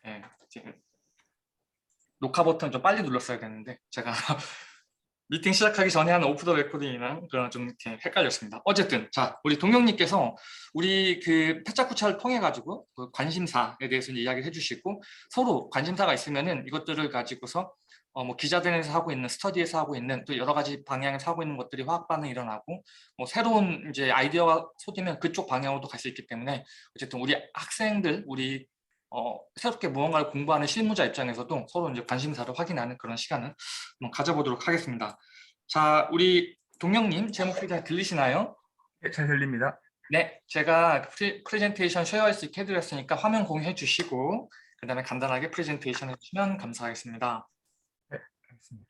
예, 이제 녹화 버튼 좀 빨리 눌렀어야 되는데 제가 미팅 시작하기 전에 한 오프 더 레코딩이랑 그런 좀 이렇게 헷갈렸습니다. 어쨌든 자, 우리 동영님께서 우리 그 타짜쿠차를 통해 가지고 그 관심사에 대해서 이야기를 해주시고 서로 관심사가 있으면은 이것들을 가지고서 뭐 기자단에서 하고 있는 스터디에서 하고 있는 또 여러 가지 방향에서 하고 있는 것들이 화학 반응이 일어나고 뭐 새로운 이제 아이디어가 쏟으면 그쪽 방향으로도 갈 수 있기 때문에 어쨌든 우리 학생들 우리 새롭게 무언가를 공부하는 실무자 입장에서도 서로 이제 관심사를 확인하는 그런 시간을 한번 가져보도록 하겠습니다. 자, 우리 동영님, 제 목소리 잘 들리시나요? 네, 잘 들립니다. 네, 제가 프레젠테이션 쉐어할 수 있게 해드렸으니까 화면 공유해 주시고 그 다음에 간단하게 프레젠테이션 해주시면 감사하겠습니다. 네, 알겠습니다.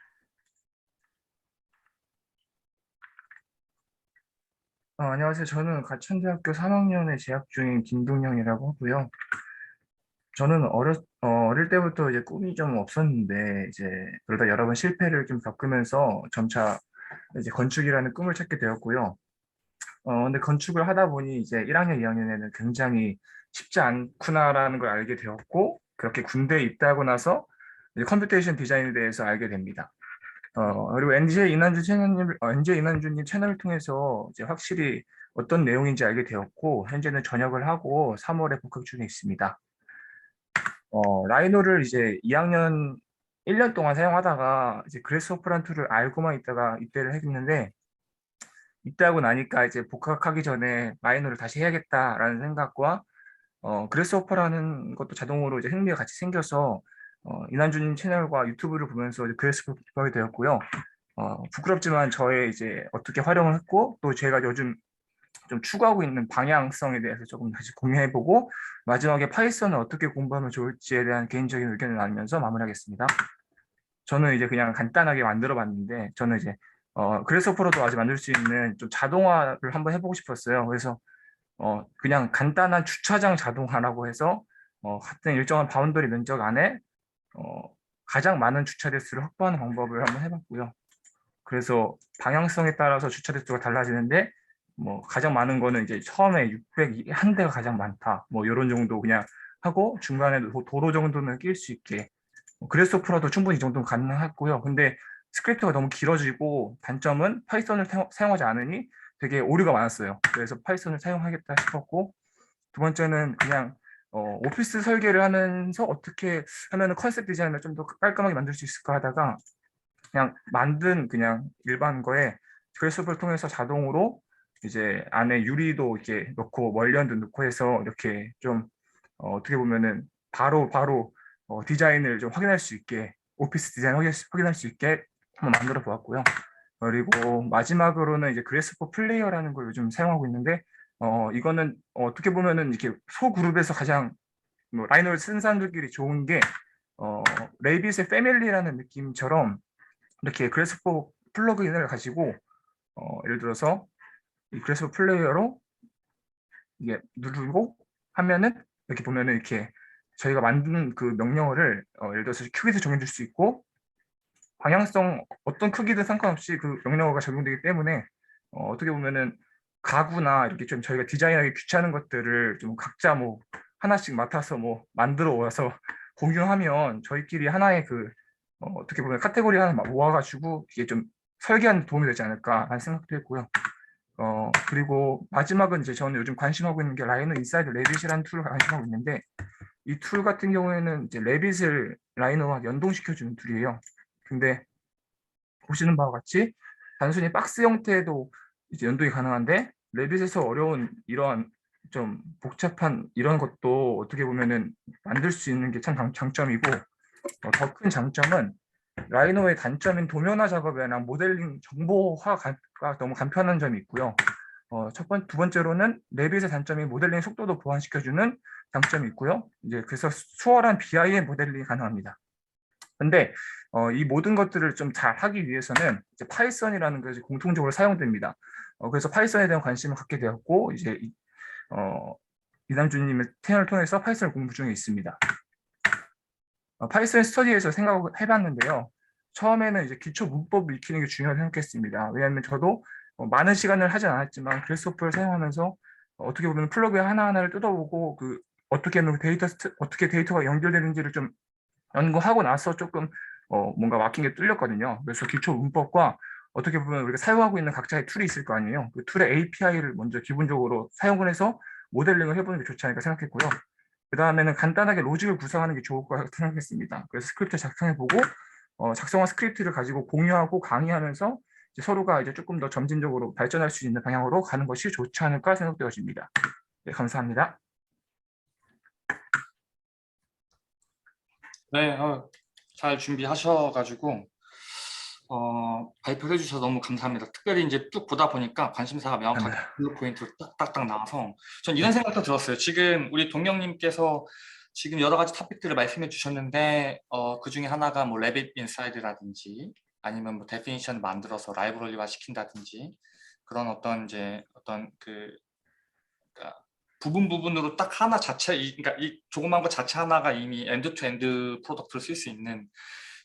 안녕하세요. 저는 가천대학교 3학년에 재학 중인 김동영이라고 하고요. 저는 어릴 때부터 이제 꿈이 좀 없었는데, 이제 그러다 여러 번 실패를 좀 겪으면서 점차 이제 건축이라는 꿈을 찾게 되었고요. 근데 건축을 하다 보니 이제 1학년, 2학년에는 굉장히 쉽지 않구나라는 걸 알게 되었고, 그렇게 군대에 입대하고 나서 이제 컴퓨테이션 디자인에 대해서 알게 됩니다. 그리고 NJ 이난주님 채널을 통해서 이제 확실히 어떤 내용인지 알게 되었고, 현재는 전역을 하고 3월에 복학 중에 있습니다. 라이노를 이제 2학년 1년 동안 사용하다가 이제 그래스호프란 툴을 알고만 있다가 입대를 했는데, 입대하고 나니까 이제 복학하기 전에 라이노를 다시 해야겠다라는 생각과 그래스호퍼라는 것도 자동으로 이제 흥미가 같이 생겨서 이난주님 채널과 유튜브를 보면서 이제 그래스호퍼 접하게 되었고요. 부끄럽지만 저의 이제 어떻게 활용을 했고 또 제가 요즘 좀 추구하고 있는 방향성에 대해서 조금 다시 공유해보고 마지막에 파이썬을 어떻게 공부하면 좋을지에 대한 개인적인 의견을 나누면서 마무리하겠습니다. 저는 이제 그냥 간단하게 만들어 봤는데 저는 이제 그래스호퍼로도 아직 만들 수 있는 좀 자동화를 한번 해보고 싶었어요. 그래서 그냥 간단한 주차장 자동화라고 해서 같은 일정한 바운더리 면적 안에 어, 가장 많은 주차 대수를 확보하는 방법을 한번 해봤고요. 그래서 방향성에 따라서 주차 대수가 달라지는데 뭐 가장 많은 거는 이제 처음에 600 한 대가 가장 많다. 뭐 이런 정도 그냥 하고 중간에 도로 정도는 낄 수 있게 그래스오프라도 충분히 이 정도는 가능했고요. 근데 스크립트가 너무 길어지고 단점은 파이썬을 사용하지 않으니 되게 오류가 많았어요. 그래서 파이썬을 사용하겠다 싶었고 두 번째는 그냥 오피스 설계를 하면서 어떻게 하면 컨셉 디자인을 좀 더 깔끔하게 만들 수 있을까 하다가 그냥 만든 그냥 일반 거에 그래스오프를 통해서 자동으로 이제 안에 유리도 이렇게 넣고 멀리언도 넣고 해서 이렇게 좀 어떻게 보면은 바로 디자인을 좀 확인할 수 있게 오피스 디자인 확인할 수 있게 한번 만들어 보았고요. 그리고 마지막으로는 이제 그래스퍼 플레이어라는 걸 요즘 사용하고 있는데 이거는 어떻게 보면은 이렇게 소그룹에서 가장 뭐 라이노를 쓴 사람들끼리 좋은 게 레이빗의 패밀리라는 느낌처럼 이렇게 그래스퍼 플러그인을 가지고 예를 들어서 이 그래스퍼 플레이어로 이게 누르고 하면은 이렇게 보면은 이렇게 저희가 만든 그 명령어를 예를 들어서 큐빗을 정해줄 수 있고 방향성 어떤 크기든 상관없이 그 명령어가 적용되기 때문에 어떻게 보면은 가구나 이렇게 좀 저희가 디자인하기 귀찮은 것들을 좀 각자 뭐 하나씩 맡아서 뭐 만들어 와서 공유하면 저희끼리 하나의 그 어떻게 보면 카테고리 하나 모아가지고 이게 좀 설계하는 데 도움이 되지 않을까 하는 생각도 했고요. 그리고 마지막은 이제 저는 요즘 관심하고 있는 게 라이노 인사이드 레빗이라는 툴을 관심하고 있는데 이 툴 같은 경우에는 이제 레빗을 라이노와 연동시켜주는 툴이에요. 근데 보시는 바와 같이 단순히 박스 형태도 이제 연동이 가능한데 레빗에서 어려운 이러한 좀 복잡한 이런 것도 어떻게 보면은 만들 수 있는 게 참 장점이고 더 큰 장점은 라이노의 단점인 도면화 작업이나 모델링 정보화가 너무 간편한 점이 있고요. 두 번째로는 레빗의 단점이 모델링 속도도 보완시켜주는 장점이 있고요. 이제 그래서 수월한 BIM 모델링이 가능합니다. 근데 이 모든 것들을 좀 잘 하기 위해서는 이제 파이썬이라는 것이 공통적으로 사용됩니다. 그래서 파이썬에 대한 관심을 갖게 되었고 이제 이남주님의 채널을 통해서 파이썬을 공부 중에 있습니다. 파이썬 스터디에서 생각을 해봤는데요. 처음에는 이제 기초 문법을 익히는 게 중요하다고 생각했습니다. 왜냐하면 저도 많은 시간을 하진 않았지만 그래스호퍼를 사용하면서 어떻게 보면 플러그인 하나하나를 뜯어보고 그 어떻게 데이터가 연결되는지를 좀 연구하고 나서 조금 뭔가 막힌 게 뚫렸거든요. 그래서 기초 문법과 어떻게 보면 우리가 사용하고 있는 각자의 툴이 있을 거 아니에요. 그 툴의 API를 먼저 기본적으로 사용을 해서 모델링을 해보는 게 좋지 않을까 생각했고요. 그 다음에는 간단하게 로직을 구성하는 게 좋을 것 같다 생각했습니다. 그래서 스크립트 작성해보고 작성한 스크립트를 가지고 공유하고 강의하면서 이제 서로가 이제 조금 더 점진적으로 발전할 수 있는 방향으로 가는 것이 좋지 않을까 생각되어집니다. 네, 감사합니다. 네, 잘 준비하셔가지고 발표해 주셔서 너무 감사합니다. 특별히 이제 쭉 보다 보니까 관심사가 명확하게 감사합니다. 블루 포인트로 딱딱딱 나와서 전 이런 네, 생각도 들었어요. 지금 우리 동영님께서 지금 여러 가지 토픽들을 말씀해 주셨는데 그 중에 하나가 뭐 레빗 인사이드라든지 아니면 뭐 데피니션 만들어서 라이브러리화 시킨다든지 그런 어떤 이제 어떤 그러니까 부분 부분으로 딱 하나 자체 그러니까 이 조그만 것 자체 하나가 이미 엔드 투 엔드 프로덕트를 쓸 수 있는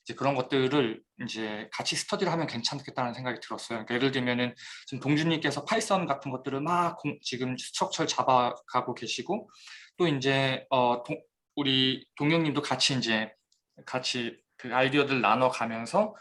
이제 그런 것들을 이제 같이 스터디를 하면 괜찮겠다는 생각이 들었어요. 그러니까 예를 들면은 지금 동준님께서 파이썬 같은 것들을 막 지금 스트럭처를 잡아가고 계시고 또 이제 우리 동영님도 같이 그 아이디어들 나눠가면서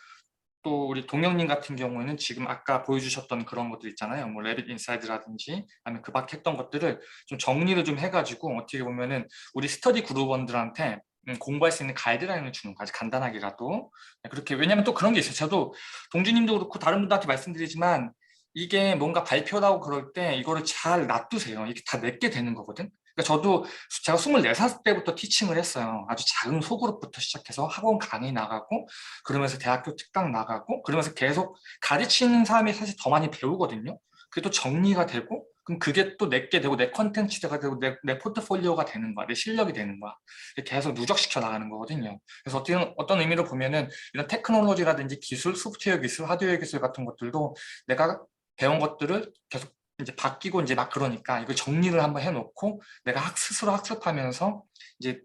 또 우리 동영님 같은 경우에는 지금 아까 보여주셨던 그런 것들 있잖아요. 뭐 레빗 인사이드라든지 아니면 그 밖에 했던 것들을 좀 정리를 좀 해가지고 어떻게 보면은 우리 스터디 그룹원들한테 공부할 수 있는 가이드라인을 주는 거 아주 간단하게라도 그렇게 왜냐면 또 그런 게 있어요. 저도 동주님도 그렇고 다른 분들한테 말씀드리지만 이게 뭔가 발표라고 그럴 때 이거를 잘 놔두세요. 이게 다 내게 되는 거거든. 그러니까 저도 제가 24살 때부터 티칭을 했어요. 아주 작은 소그룹부터 시작해서 학원 강의 나가고 그러면서 대학교 특강 나가고 그러면서 계속 가르치는 사람이 사실 더 많이 배우거든요. 그게 또 정리가 되고 그럼 그게 또 내게 되고 내 컨텐츠가 되고 내 포트폴리오가 되는 거야. 내 실력이 되는 거야. 계속 누적시켜 나가는 거거든요. 그래서 어떤 의미로 보면은 이런 테크놀로지라든지 기술, 소프트웨어 기술, 하드웨어 기술 같은 것들도 내가 배운 것들을 계속 이제 바뀌고 이제 막 그러니까 이걸 정리를 한번 해놓고 내가 스스로 학습하면서 이제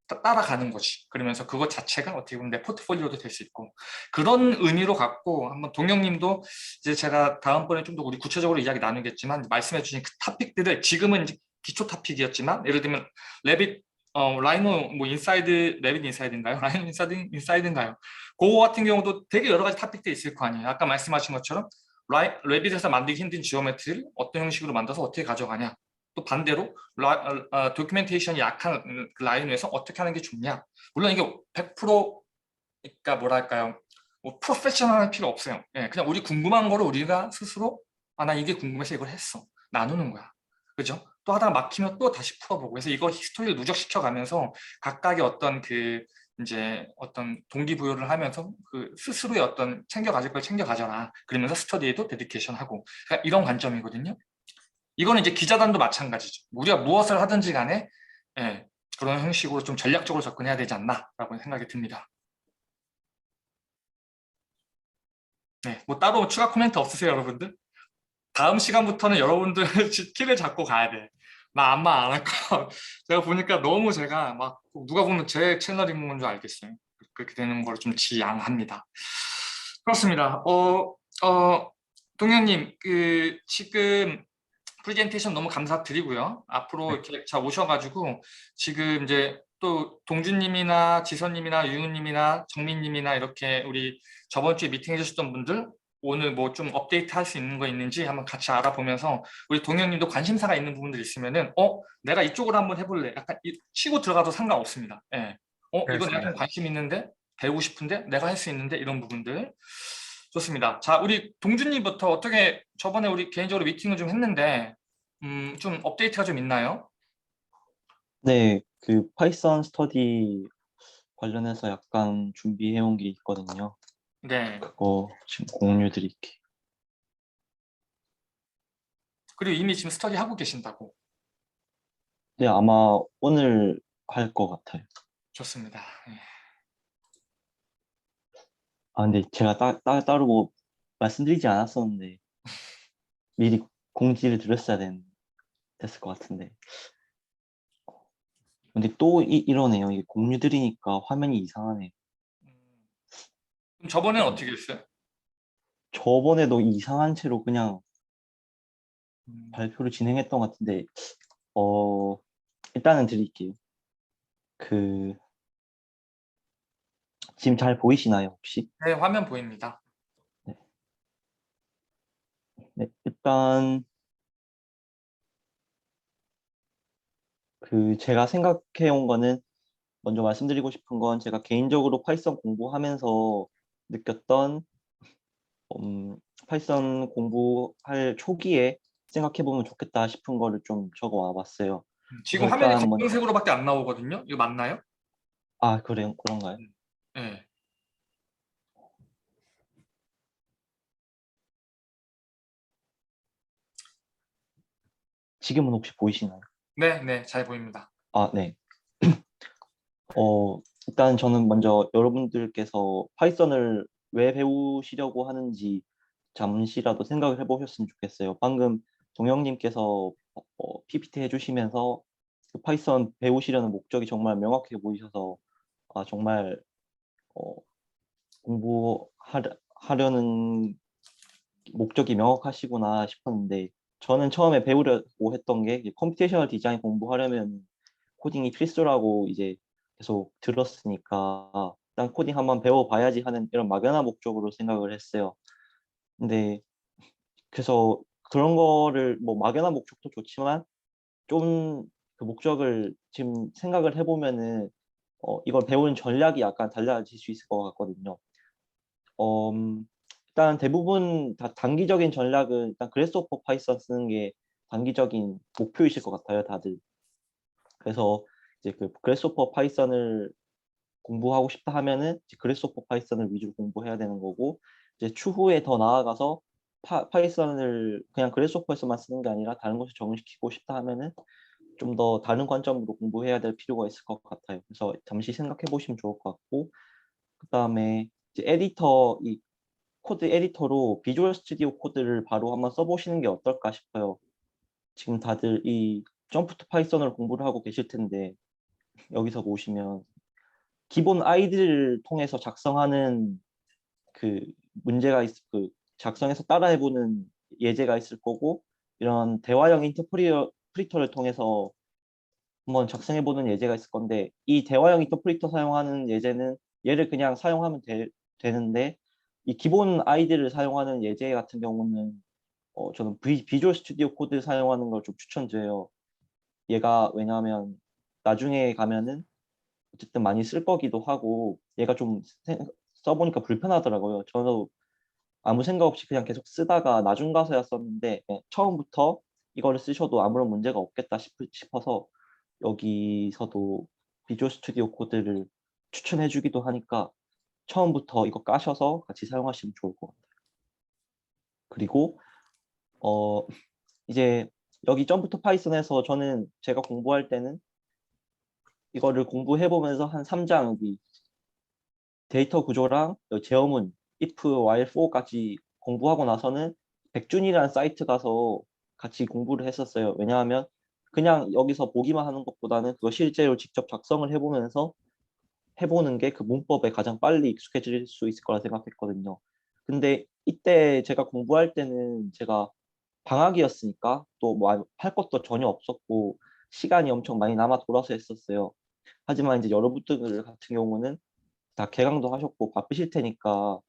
따라가는 거지. 그러면서 그것 자체가 어떻게 보면 내 포트폴리오도 될 수 있고 그런 의미로 갖고 한번 동영님도 이제 제가 다음번에 좀 더 우리 구체적으로 이야기 나누겠지만 말씀해 주신 그 토픽들을 지금은 이제 기초 토픽이었지만 예를 들면 레빗 라이노 뭐 인사이드 레빗 인사이드인가요? 라이노 인사이드인가요? 그거 같은 경우도 되게 여러 가지 토픽들이 있을 거 아니에요. 아까 말씀하신 것처럼 레빗에서 만들기 힘든 지오메트리를 어떤 형식으로 만들어서 어떻게 가져가냐. 또 반대로 도큐멘테이션이 약한 그 라인에서 어떻게 하는 게 좋냐. 물론 이게 100% 그러니까 뭐랄까요. 뭐 프로페셔널할 필요 없어요. 예, 그냥 우리 궁금한 거를 우리가 스스로 나 이게 궁금해서 이걸 했어. 나누는 거야. 그죠? 또 하다가 막히면 또 다시 풀어보고 그래서 이거 히스토리를 누적시켜 가면서 각각의 어떤 이제 어떤 동기부여를 하면서 그 스스로의 어떤 챙겨가질 걸 챙겨가져라. 그러면서 스터디에도 데디케이션 하고 그러니까 이런 관점이거든요. 이거는 이제 기자단도 마찬가지죠. 우리가 무엇을 하든지 간에 예, 그런 형식으로 좀 전략적으로 접근해야 되지 않나라고 생각이 듭니다. 네, 뭐 따로 추가 코멘트 없으세요, 여러분들? 다음 시간부터는 여러분들 키를 잡고 가야 돼. 나 아무 말 안 할 거. 제가 보니까 너무 제가 막 누가 보면 제 채널인 건 줄 알겠어요. 그렇게 되는 걸 좀 지양합니다. 그렇습니다. 동현님, 지금 프레젠테이션 너무 감사드리고요. 앞으로 네, 이렇게 잘 오셔가지고 지금 이제 또 동준님이나 지선님이나 유우님이나 정민님이나 이렇게 우리 저번 주에 미팅 해주셨던 분들 오늘 뭐 좀 업데이트 할 수 있는 거 있는지 한번 같이 알아보면서 우리 동현님도 관심사가 있는 부분들 있으면은 내가 이쪽으로 한번 해볼래. 약간 치고 들어가도 상관없습니다. 예. 이거 내가 좀 되었습니다. 관심 있는데 배우고 싶은데 내가 할 수 있는데 이런 부분들 좋습니다. 자, 우리 동준님부터 어떻게 저번에 우리 개인적으로 미팅을 좀 했는데 좀 업데이트가 좀 있나요? 네, 그 파이썬 스터디 관련해서 약간 준비해 온 게 있거든요. 네. 그거 지금 공유 드릴게요. 그리고 이미 지금 스터디 하고 계신다고. 네, 아마 오늘 할 것 같아요. 좋습니다. 예. 아, 근데 제가 따로 뭐 말씀드리지 않았었는데 미리 공지를 드렸어야 됐을 것 같은데. 근데 또 이러네요. 이게 공유 드리니까 화면이 이상하네. 그럼 저번에는 어떻게 했어요? 저번에도 이상한 채로 그냥 음, 발표를 진행했던 것 같은데, 어, 일단은 드릴게요. 지금 잘 보이시나요, 혹시? 네, 화면 보입니다. 네. 네, 일단 제가 생각해 온 거는 먼저 말씀드리고 싶은 건 제가 개인적으로 파이썬 공부하면서 느꼈던 파이썬 공부할 초기에 생각해 보면 좋겠다 싶은 거를 좀 적어 와 봤어요. 지금 그래서 화면이 일단 검정색으로밖에 안 나오거든요. 이거 맞나요? 그런가요? 네. 지금은 혹시 보이시나요? 네, 네, 잘 보입니다. 아, 네. 일단 저는 먼저 여러분들께서 파이썬을 왜 배우시려고 하는지 잠시라도 생각을 해보셨으면 좋겠어요. 방금 동영님께서 PPT 해주시면서 그 파이썬 배우시려는 목적이 정말 명확해 보이셔서 정말 어, 공부하려는 목적이 명확하시구나 싶었는데 저는 처음에 배우려고 했던 게 이제 컴퓨테이셔널 디자인 공부하려면 코딩이 필수라고 이제 계속 들었으니까 일단 코딩 한번 배워봐야지 하는 이런 막연한 목적으로 생각을 했어요. 근데 그래서 그런 거를 뭐 막연한 목적도 좋지만 좀 그 목적을 지금 생각을 해보면은 이걸 배우는 전략이 약간 달라질 수 있을 것 같거든요. 일단 대부분 다 단기적인 전략은 일단 그래스호퍼 파이썬 쓰는 게 단기적인 목표이실 것 같아요, 다들. 그래서 이제 그 그래스호퍼 파이썬을 공부하고 싶다 하면은 이제 그래스호퍼 파이썬을 위주로 공부해야 되는 거고 이제 추후에 더 나아가서 파이썬을 그냥 그래스호퍼에서만 쓰는 게 아니라 다른 곳에 적용시키고 싶다 하면은 좀 더 다른 관점으로 공부해야 될 필요가 있을 것 같아요. 그래서 잠시 생각해 보시면 좋을 것 같고 그다음에 이제 이 코드 에디터로 비주얼 스튜디오 코드를 바로 한번 써보시는 게 어떨까 싶어요. 지금 다들 이 점프 투 파이썬을 공부를 하고 계실 텐데 여기서 보시면 기본 아이디를 통해서 작성하는 그 그 작성해서 따라해보는 예제가 있을 거고 이런 대화형 인터프리터를 통해서 한번 작성해보는 예제가 있을 건데 이 대화형 인터프리터 사용하는 예제는 얘를 그냥 사용하면 되는데 이 기본 아이디를 사용하는 예제 같은 경우는 저는 비주얼 스튜디오 코드 사용하는 걸 좀 추천드려요. 얘가 왜냐하면 나중에 가면은 어쨌든 많이 쓸 거기도 하고 얘가 좀 써보니까 불편하더라고요. 저도 아무 생각 없이 그냥 계속 쓰다가 나중 가서야 썼는데 처음부터 이거를 쓰셔도 아무런 문제가 없겠다 싶어서 여기서도 비주얼 스튜디오 코드를 추천해 주기도 하니까 처음부터 이거 까셔서 같이 사용하시면 좋을 것 같아요. 그리고 어 이제 여기 점프투 파이썬에서 저는 제가 공부할 때는 이거를 공부해 보면서 한 3장 여기 데이터 구조랑 제어문 if, while, for까지 공부하고 나서는 백준이라는 사이트 가서 같이 공부를 했었어요. 왜냐하면 그냥 여기서 보기만 하는 것보다는 그거 실제로 직접 작성을 해보면서 해보는 게 그 문법에 가장 빨리 익숙해질 수 있을 거라 생각했거든요. 근데 이때 제가 공부할 때는 제가 방학이었으니까 또 뭐 할 것도 전혀 없었고 시간이 엄청 많이 남아 돌아서 했었어요. 하지만 이제 여러분들 같은 경우는 다 개강도 하셨고 바쁘실 테니까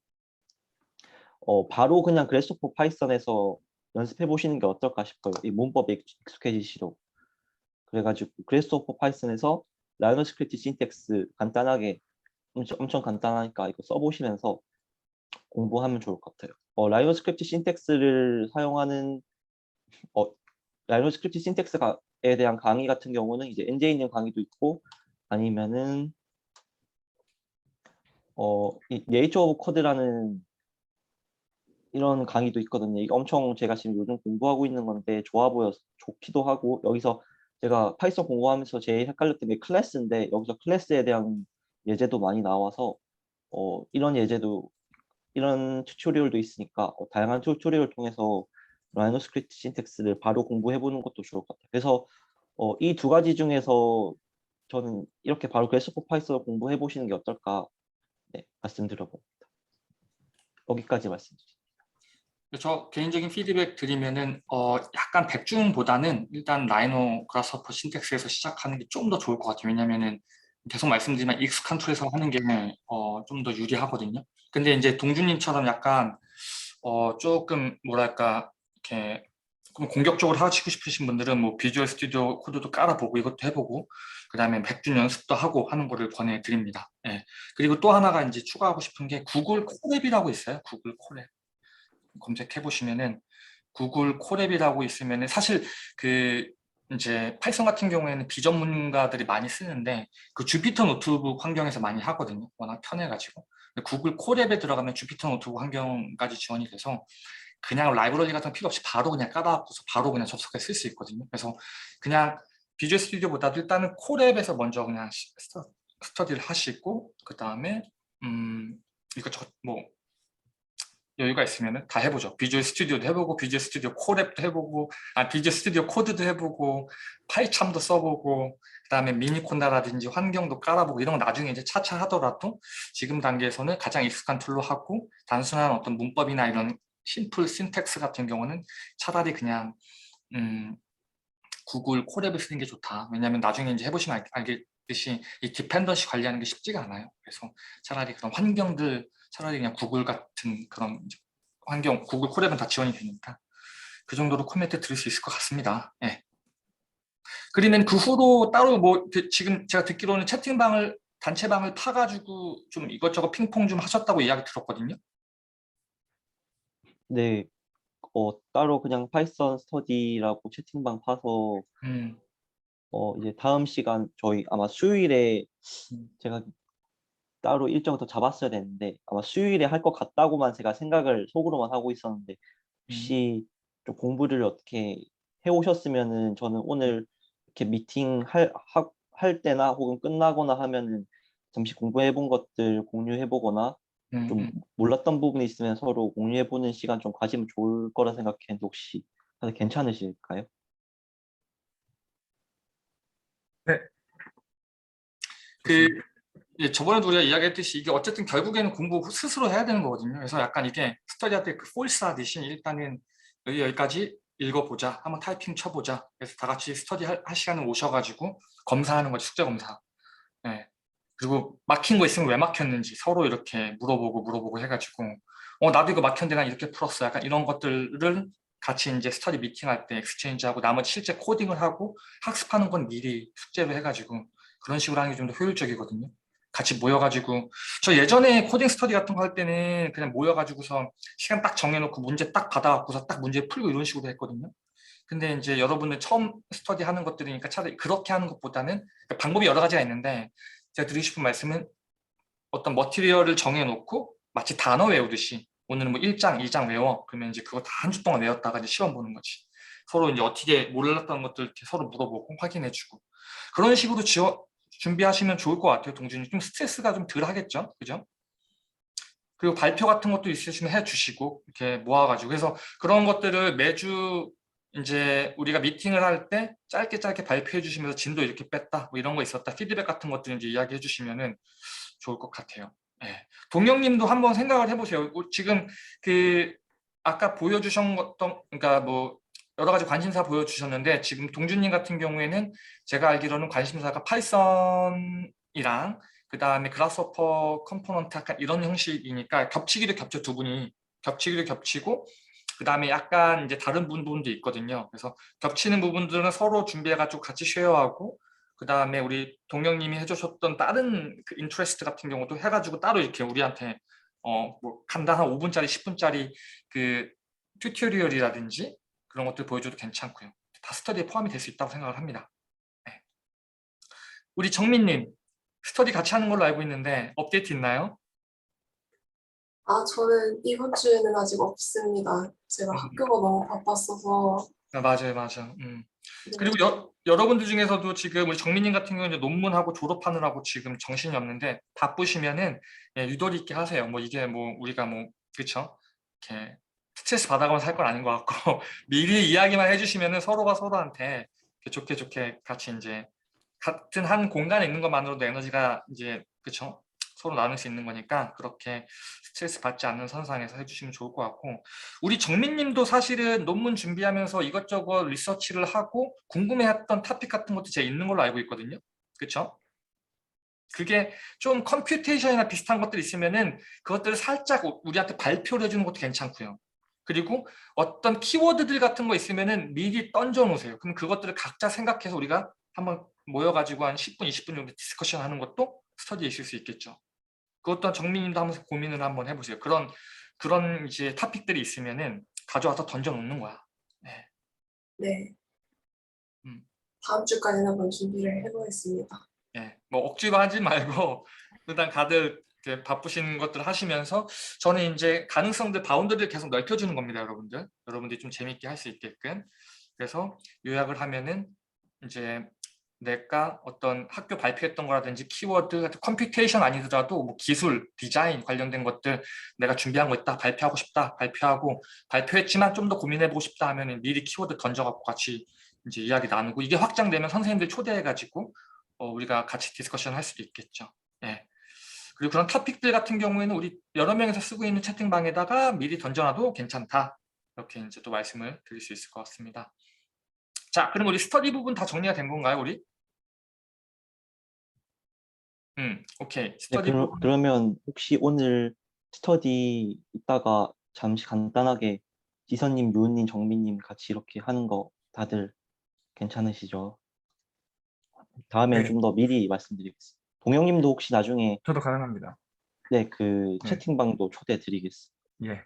바로 그냥 그래스호퍼 파이썬에서 연습해 보시는 게 어떨까 싶어요. 이 문법에 익숙해지시도록. 그래가지고 그래스호퍼 파이썬에서 라이노 스크립트 신텍스 간단하게 엄청 간단하니까 이거 써보시면서 공부하면 좋을 것 같아요. 라이노 스크립트 신텍스를 사용하는 어, 라이노 스크립트 신텍스에 대한 강의 같은 경우는 이제 NJ님 강의도 있고 아니면은 이 네이처 오브 코드라는 이런 강의도 있거든요. 이게 엄청 제가 지금 요즘 공부하고 있는 건데 좋아 보여서 좋기도 하고 여기서 제가 파이썬 공부하면서 제일 헷갈렸던 게 클래스인데 여기서 클래스에 대한 예제도 많이 나와서 이런 예제도 이런 튜토리얼도 있으니까 다양한 튜토리얼을 통해서 라이노 스크립트 신텍스를 바로 공부해 보는 것도 좋을 것 같아요. 그래서 이 두 가지 중에서 저는 이렇게 바로 그래스퍼 파이썬을 공부해 보시는 게 어떨까 말씀드려봅니다. 여기까지 말씀드립니다. 저 개인적인 피드백 드리면은 약간 백준보다는 일단 라이노 그라스호퍼 신텍스에서 시작하는 게 좀 더 좋을 것 같아요. 왜냐면은 계속 말씀드리지만 익숙한 툴에서 하는 게 좀 더 유리하거든요. 근데 이제 동준님처럼 약간 조금 뭐랄까 이렇게 좀 공격적으로 하시고 싶으신 분들은 뭐 비주얼 스튜디오 코드도 깔아보고 이것도 해보고 그다음에 백준 연습도 하고 하는 거를 권해드립니다. 예. 그리고 또 하나가 이제 추가하고 싶은 게 구글 콜앱이라고 있어요. 구글 콜앱. 검색해 보시면은 구글 콜앱이라고 있으면은 사실 그 이제 파이썬 같은 경우에는 비전문가들이 많이 쓰는데 그 주피터 노트북 환경에서 많이 하거든요. 워낙 편해가지고. 근데 구글 콜앱에 들어가면 주피터 노트북 환경까지 지원이 돼서 그냥 라이브러리 같은 거 필요 없이 바로 그냥 깔아갖고서 바로 그냥 접속해 쓸 수 있거든요. 그래서 그냥 비주얼 스튜디오보다도 일단은 콜앱에서 먼저 그냥 스터디를 하시고 그 다음에 이것저것 뭐 여유가 있으면 다 해보죠. 비주얼 스튜디오도 해보고 비주얼 스튜디오 콜앱도 해보고 비주얼 스튜디오 코드도 해보고 파이참도 써보고 그다음에 미니콘다라든지 환경도 깔아보고 이런 거 나중에 이제 차차 하더라도 지금 단계에서는 가장 익숙한 툴로 하고 단순한 어떤 문법이나 이런 심플 신텍스 같은 경우는 차라리 그냥 구글 콜앱을 쓰는 게 좋다. 왜냐하면 나중에 이제 해보시면 알겠듯이 이 디펜던시 관리하는 게 쉽지가 않아요. 그래서 차라리 그런 환경들 차라리 그냥 구글 같은 그런 환경, 구글 콜앱은 다 지원이 되니까 그 정도로 코멘트 드릴 수 있을 것 같습니다. 예. 그러면 그 후로 따로 뭐 지금 제가 듣기로는 채팅방을 단체방을 파가지고 좀 이것저것 핑퐁 좀 하셨다고 이야기 들었거든요. 네, 따로 그냥 파이썬 스터디라고 채팅방 파서 음, 이제 다음 시간 저희 아마 수요일에 음, 제가 따로 일정을 더 잡았어야 되는데 아마 수요일에 할 것 같다고만 제가 생각을 속으로만 하고 있었는데 음, 혹시 좀 공부를 어떻게 해 오셨으면은 저는 오늘 이렇게 미팅 할 때나 혹은 끝나거나 하면은 잠시 공부해 본 것들 공유해 보거나 음, 좀 음. 몰랐던 부분이 있으면 서로 공유해 보는 시간 좀 가지면 좋을 거라 생각했는데 혹시 다들 괜찮으실까요? 네, 그 좋습니다. 예, 저번에도 우리가 이야기했듯이 이게 어쨌든 결국에는 공부 스스로 해야 되는 거거든요. 그래서 약간 이게 스터디할 때 그 폴스 하듯이 일단은 여기까지 읽어보자. 한번 타이핑 쳐보자. 그래서 다 같이 스터디 할 시간을 오셔가지고 검사하는 거지, 숙제 검사. 예. 그리고 막힌 거 있으면 왜 막혔는지 서로 이렇게 물어보고 해가지고 나도 이거 막혔는데 난 이렇게 풀었어. 약간 이런 것들을 같이 이제 스터디 미팅할 때 엑스체인지하고 나머지 실제 코딩을 하고 학습하는 건 미리 숙제로 해가지고 그런 식으로 하는 게 좀 더 효율적이거든요. 같이 모여가지고 저 예전에 코딩 스터디 같은 거 할 때는 그냥 모여가지고서 시간 딱 정해놓고 문제 딱 받아갖고서 딱 문제 풀고 이런 식으로 했거든요. 근데 이제 여러분들 처음 스터디 하는 것들이니까 차라리 그렇게 하는 것보다는 그러니까 방법이 여러 가지가 있는데 제가 드리고 싶은 말씀은 어떤 머티리얼을 정해놓고 마치 단어 외우듯이 오늘은 뭐 1장, 2장 외워. 그러면 이제 그거 다 한 주 동안 외웠다가 이제 시험 보는 거지. 서로 이제 어떻게 몰랐던 것들 이렇게 서로 물어보고 확인해주고 그런 식으로 준비하시면 좋을 것 같아요. 동준이 좀 스트레스가 좀 덜 하겠죠, 그죠? 그리고 발표 같은 것도 있으시면 해주시고 이렇게 모아가지고 그래서 그런 것들을 매주 이제 우리가 미팅을 할 때 짧게 발표해 주시면서 진도 이렇게 뺐다 뭐 이런 거 있었다 피드백 같은 것들 이제 이야기해 주시면은 좋을 것 같아요. 예. 동영님도 한번 생각을 해보세요. 지금 그 아까 보여주셨던 그러니까 뭐 여러 가지 관심사 보여주셨는데 지금 동준님 같은 경우에는 제가 알기로는 관심사가 파이썬이랑 그 다음에 그라스호퍼 컴포넌트 약간 이런 형식이니까 겹치기도 겹쳐 두 분이 겹치기도 겹치고 그 다음에 약간 이제 다른 부분도 있거든요. 그래서 겹치는 부분들은 서로 준비해가지고 같이 쉐어하고 그 다음에 우리 동영님이 해주셨던 다른 그 인트레스트 같은 경우도 해가지고 따로 이렇게 우리한테 뭐 간단 한 5분짜리 10분짜리 그 튜토리얼이라든지 그런 것들 보여줘도 괜찮고요. 다 스터디에 포함이 될 수 있다고 생각을 합니다. 네. 우리 정민님 스터디 같이 하는 걸로 알고 있는데 업데이트 있나요? 저는 이번 주에는 아직 없습니다. 제가 학교가 너무 바빴어서. 맞아요, 맞아. 네. 그리고 여러분들 중에서도 지금 우리 정민님 같은 경우는 이제 논문하고 졸업하느라고 지금 정신이 없는데 바쁘시면은 예, 유도리 있게 하세요. 뭐 이게 뭐 우리가 뭐 그쵸? 이렇게 스트레스 받아가면서 할 건 아닌 것 같고 미리 이야기만 해주시면은 서로가 서로한테 이렇게 좋게 같이 이제 같은 한 공간에 있는 것만으로도 에너지가 이제 그쵸? 서로 나눌 수 있는 거니까 그렇게 스트레스 받지 않는 선상에서 해주시면 좋을 것 같고, 우리 정민님도 사실은 논문 준비하면서 이것저것 리서치를 하고 궁금해했던 토픽 같은 것도 제가 있는 걸로 알고 있거든요. 그렇죠? 그게 좀 컴퓨테이션이나 비슷한 것들 있으면은 그것들을 살짝 우리한테 발표를 해주는 것도 괜찮고요. 그리고 어떤 키워드들 같은 거 있으면은 미리 던져 놓으세요. 그럼 그것들을 각자 생각해서 우리가 한번 모여가지고 한 10분, 20분 정도 디스커션 하는 것도 스터디에 있을 수 있겠죠. 그것도 정민님도 한번 고민을 한번 해보세요. 그런 이제 토픽들이 있으면은 가져와서 던져 놓는 거야. 네. 네. 음. 다음 주까지는 한번 준비를 해보겠습니다. 예, 뭐 억지로 하지 말고 일단 다들 이렇게 바쁘신 것들 하시면서 저는 이제 가능성들 바운더리를 계속 넓혀주는 겁니다, 여러분들. 여러분들이 좀 재밌게 할 수 있게끔. 그래서 요약을 하면은 이제 내가 어떤 학교 발표했던 거라든지 키워드 같은 컴퓨테이션 아니더라도 뭐 기술, 디자인 관련된 것들 내가 준비한 거 있다, 발표하고 싶다, 발표하고 발표했지만 좀 더 고민해보고 싶다 하면은 미리 키워드 던져갖고 같이 이제 이야기 나누고, 이게 확장되면 선생님들 초대해가지고 우리가 같이 디스커션 할 수도 있겠죠. 예. 그리고 그런 토픽들 같은 경우에는 우리 여러 명이서 쓰고 있는 채팅방에다가 미리 던져놔도 괜찮다. 이렇게 이제 또 말씀을 드릴 수 있을 것 같습니다. 자, 그럼 우리 스터디 부분 다 정리가 된 건가요, 우리? 오케이. 네, 스터디 부분. 그러면 혹시 오늘 스터디 이따가 잠시 간단하게 지선님, 유은님, 정민님 같이 이렇게 하는 거 다들 괜찮으시죠? 다음엔 네. 좀 더 미리 말씀드리겠습니다. 동영님도 혹시 나중에 저도 가능합니다. 네, 그 네. 채팅방도 초대 드리겠습니다. 예.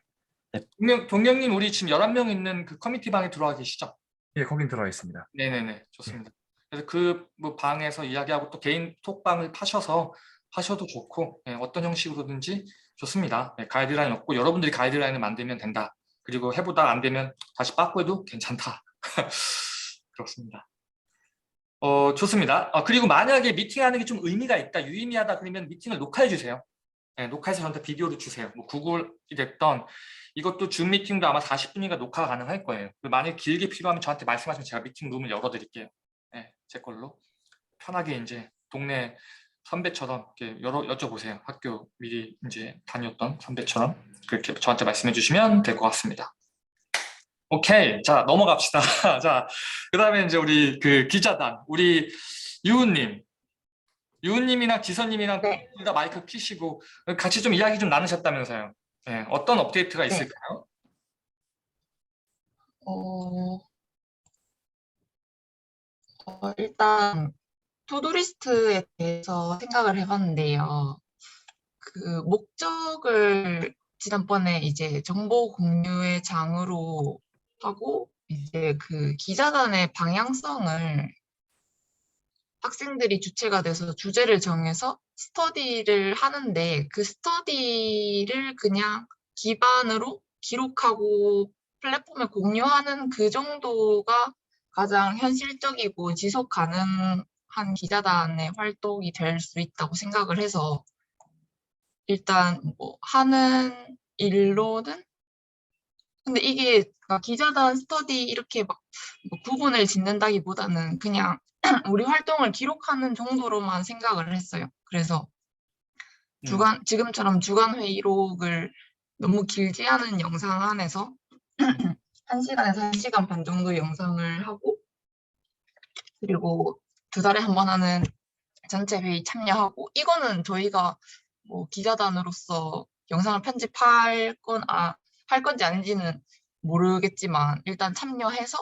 동영님, 우리 지금 11명 있는 그 커뮤니티 방에 들어와 계시죠? 예, 거긴 들어와 있습니다. 네네네, 좋습니다. 그래서 그 뭐 방에서 이야기하고 또 개인 톡방을 파셔서 하셔도 좋고, 어떤 형식으로든지 좋습니다. 가이드라인 없고 여러분들이 가이드라인을 만들면 된다. 그리고 해보다 안 되면 다시 빠꾸해도 괜찮다. 그렇습니다. 좋습니다. 그리고 만약에 미팅하는 게 좀 의미가 있다, 유의미하다 그러면 미팅을 녹화해 주세요. 녹화해서 저한테 비디오를 주세요. 뭐 구글이 됐던, 이것도 줌 미팅도 아마 40분인가 녹화가 가능할 거예요. 만약에 길게 필요하면 저한테 말씀하시면 제가 미팅 룸을 열어드릴게요. 제 걸로 편하게 이제 동네 선배처럼 이렇게 여쭤보세요. 학교 미리 이제 다녔던 선배처럼 그렇게 저한테 말씀해 주시면 될 것 같습니다. 오케이, 자 넘어갑시다. 자, 그다음에 이제 우리 그 기자단, 우리 유은님이랑 지선님이랑 네. 둘 다 마이크 키시고 같이 좀 이야기 좀 나누셨다면서요. 어떤 업데이트가 네. 있을까요? 일단 투두리스트에 대해서 생각을 해봤는데요. 그 목적을 지난번에 이제 정보 공유의 장으로 하고 이제 그 기자단의 방향성을 학생들이 주체가 돼서 주제를 정해서 스터디를 하는데, 그 스터디를 그냥 기반으로 기록하고 플랫폼에 공유하는 그 정도가 가장 현실적이고 지속 가능한 기자단의 활동이 될 수 있다고 생각을 해서, 일단 뭐 하는 일로는, 근데 이게 기자단 스터디 이렇게 막 뭐 구분을 짓는다기보다는 그냥 우리 활동을 기록하는 정도로만 생각을 했어요. 그래서 지금처럼 주간 회의록을 너무 길지 않은 영상 안에서 1시간에서 1시간 반 정도 영상을 하고, 그리고 2달에 한 번 하는 전체 회의 참여하고, 이거는 저희가 뭐 기자단으로서 영상을 편집할 할 건지 아닌지는 모르겠지만 일단 참여해서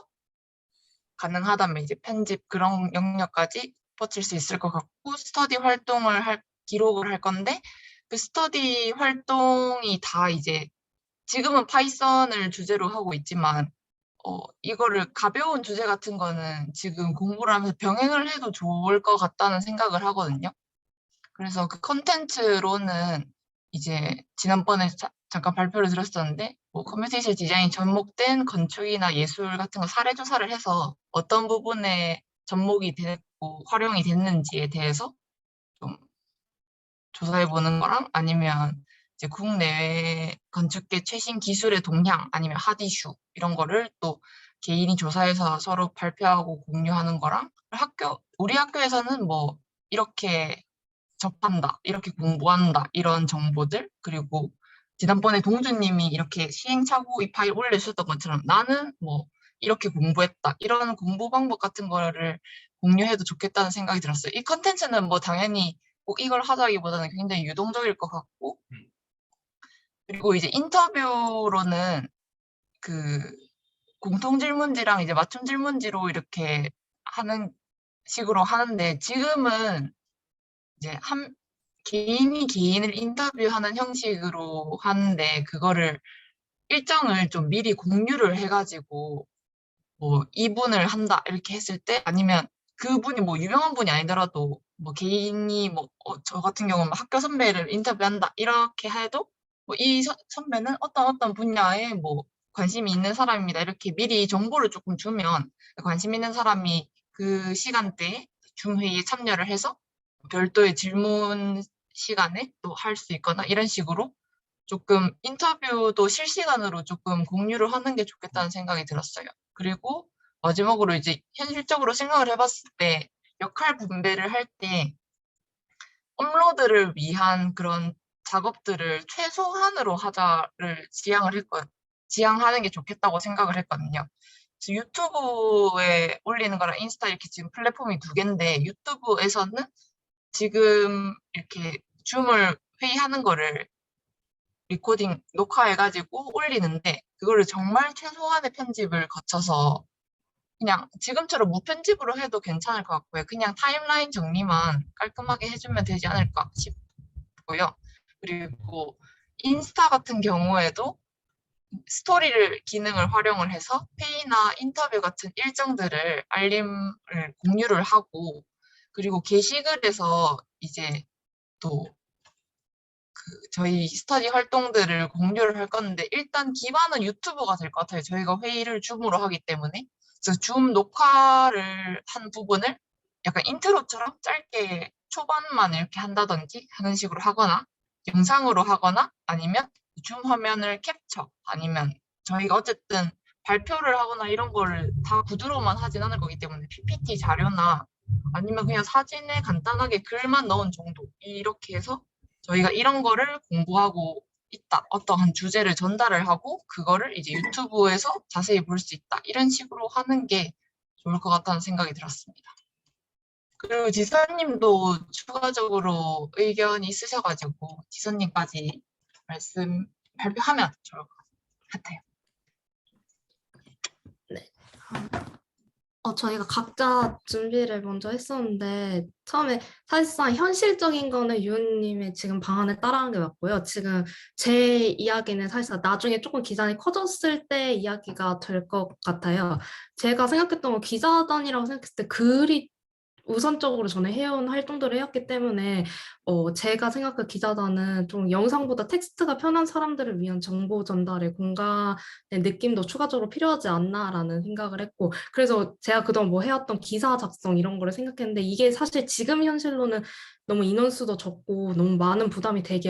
가능하다면 이제 편집 그런 영역까지 뻗칠 수 있을 것 같고, 스터디 활동을 기록을 할 건데, 그 스터디 활동이 다 이제 지금은 파이썬을 주제로 하고 있지만 이거를 가벼운 주제 같은 거는 지금 공부를 하면서 병행을 해도 좋을 것 같다는 생각을 하거든요. 그래서 그 컨텐츠로는 이제 지난번에 잠깐 발표를 들었었는데, 뭐 컴퓨테이션 디자인이 접목된 건축이나 예술 같은 거 사례 조사를 해서 어떤 부분에 접목이 됐고 활용이 됐는지에 대해서 좀 조사해 보는 거랑, 아니면 이제 국내외 건축계 최신 기술의 동향 아니면 핫 이슈 이런 거를 또 개인이 조사해서 서로 발표하고 공유하는 거랑, 우리 학교에서는 뭐 이렇게 접한다, 이렇게 공부한다, 이런 정보들, 그리고 지난번에 동주님이 이렇게 시행착오 이 파일 올려주셨던 것처럼 나는 뭐 이렇게 공부했다, 이런 공부 방법 같은 거를 공유해도 좋겠다는 생각이 들었어요. 이 컨텐츠는 뭐 당연히 꼭 이걸 하자기보다는 굉장히 유동적일 것 같고, 그리고 이제 인터뷰로는 그 공통 질문지랑 이제 맞춤 질문지로 이렇게 하는 식으로 하는데, 지금은 이제 개인이 개인을 인터뷰하는 형식으로 하는데, 그거를 일정을 좀 미리 공유를 해가지고 뭐 이분을 한다 이렇게 했을 때, 아니면 그분이 뭐 유명한 분이 아니더라도 뭐 개인이 뭐 저 같은 경우는 학교 선배를 인터뷰한다 이렇게 해도 뭐 이 선배는 어떤 분야에 뭐 관심이 있는 사람입니다, 이렇게 미리 정보를 조금 주면 관심 있는 사람이 그 시간대에 줌 회의에 참여를 해서 별도의 질문 시간에 또 할 수 있거나, 이런 식으로 조금 인터뷰도 실시간으로 조금 공유를 하는 게 좋겠다는 생각이 들었어요. 그리고 마지막으로 이제 현실적으로 생각을 해봤을 때 역할 분배를 할 때 업로드를 위한 그런 작업들을 최소한으로 하자를 지향하는 게 좋겠다고 생각을 했거든요. 그래서 유튜브에 올리는 거랑 인스타 이렇게 지금 플랫폼이 두 개인데, 유튜브에서는 지금 이렇게 줌을 회의하는 거를 리코딩 녹화해가지고 올리는데, 그거를 정말 최소한의 편집을 거쳐서 그냥 지금처럼 무편집으로 해도 괜찮을 것 같고요. 그냥 타임라인 정리만 깔끔하게 해주면 되지 않을까 싶고요. 그리고 인스타 같은 경우에도 스토리를 기능을 활용을 해서 회의나 인터뷰 같은 일정들을 알림을 공유를 하고, 그리고 게시글에서 이제 또 저희 스터디 활동들을 공유를 할 건데, 일단 기반은 유튜브가 될 것 같아요. 저희가 회의를 줌으로 하기 때문에. 그래서 줌 녹화를 한 부분을 약간 인트로처럼 짧게 초반만 이렇게 한다든지 하는 식으로 하거나, 영상으로 하거나, 아니면 줌 화면을 캡처, 아니면 저희가 어쨌든 발표를 하거나 이런 거를 다 구두로만 하진 않을 거기 때문에 PPT 자료나 아니면 그냥 사진에 간단하게 글만 넣은 정도, 이렇게 해서 저희가 이런 거를 공부하고 있다, 어떠한 주제를 전달을 하고 그거를 이제 유튜브에서 자세히 볼 수 있다, 이런 식으로 하는 게 좋을 것 같다는 생각이 들었습니다. 그리고 지선님도 추가적으로 의견이 있으셔가지고 지선님까지 발표하면 좋을 것 같아요. 저희가 각자 준비를 먼저 했었는데 처음에 사실상 현실적인 거는 유은님의 지금 방안에 따라한 게 맞고요. 지금 제 이야기는 사실상 나중에 조금 기사가 커졌을 때 이야기가 될 것 같아요. 제가 생각했던 건 기자단이라고 생각했을 때 글이 우선적으로 저는 해온 활동들을 해왔기 때문에 제가 생각한 기자단은 좀 영상보다 텍스트가 편한 사람들을 위한 정보 전달의 공간의 느낌도 추가적으로 필요하지 않나라는 생각을 했고, 그래서 제가 그동안 뭐 해왔던 기사 작성 이런 거를 생각했는데, 이게 사실 지금 현실로는 너무 인원수도 적고 너무 많은 부담이 될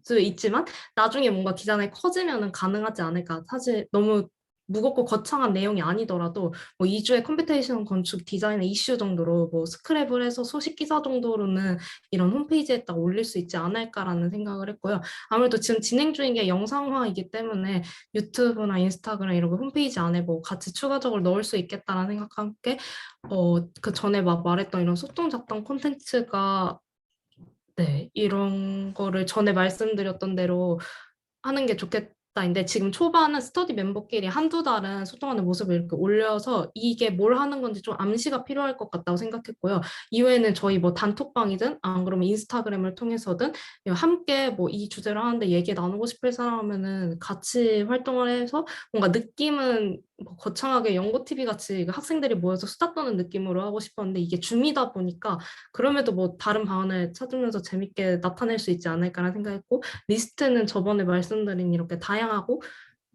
수 있지만 나중에 뭔가 기자단이 커지면은 가능하지 않을까. 사실 너무 무겁고 거창한 내용이 아니더라도 뭐 2주의 컴퓨테이션 건축 디자인 이슈 정도로 뭐 스크랩을 해서 소식 기사 정도로는 이런 홈페이지에 딱 올릴 수 있지 않을까라는 생각을 했고요. 아무래도 지금 진행 중인 게 영상화이기 때문에 유튜브나 인스타그램 이런 거 홈페이지 안에 뭐 같이 추가적으로 넣을 수 있겠다라는 생각과 함께 그 전에 막 말했던 이런 소통 작성 콘텐츠가 네, 이런 거를 전에 말씀드렸던 대로 하는 게 좋겠다인데, 지금 초반은 스터디 멤버끼리 한두 달은 소통하는 모습을 이렇게 올려서 이게 뭘 하는 건지 좀 암시가 필요할 것 같다고 생각했고요. 이후에는 저희 뭐 단톡방이든 안 그러면 인스타그램을 통해서든 함께 뭐 이 주제를 하는데 얘기 나누고 싶을 사람하면은 같이 활동을 해서 뭔가 느낌은 뭐 거창하게 연고 TV 같이 학생들이 모여서 수다 떠는 느낌으로 하고 싶었는데, 이게 줌이다 보니까 그럼에도 뭐 다른 방안을 찾으면서 재밌게 나타낼 수 있지 않을까라는 생각했고, 리스트는 저번에 말씀드린 이렇게 다양하고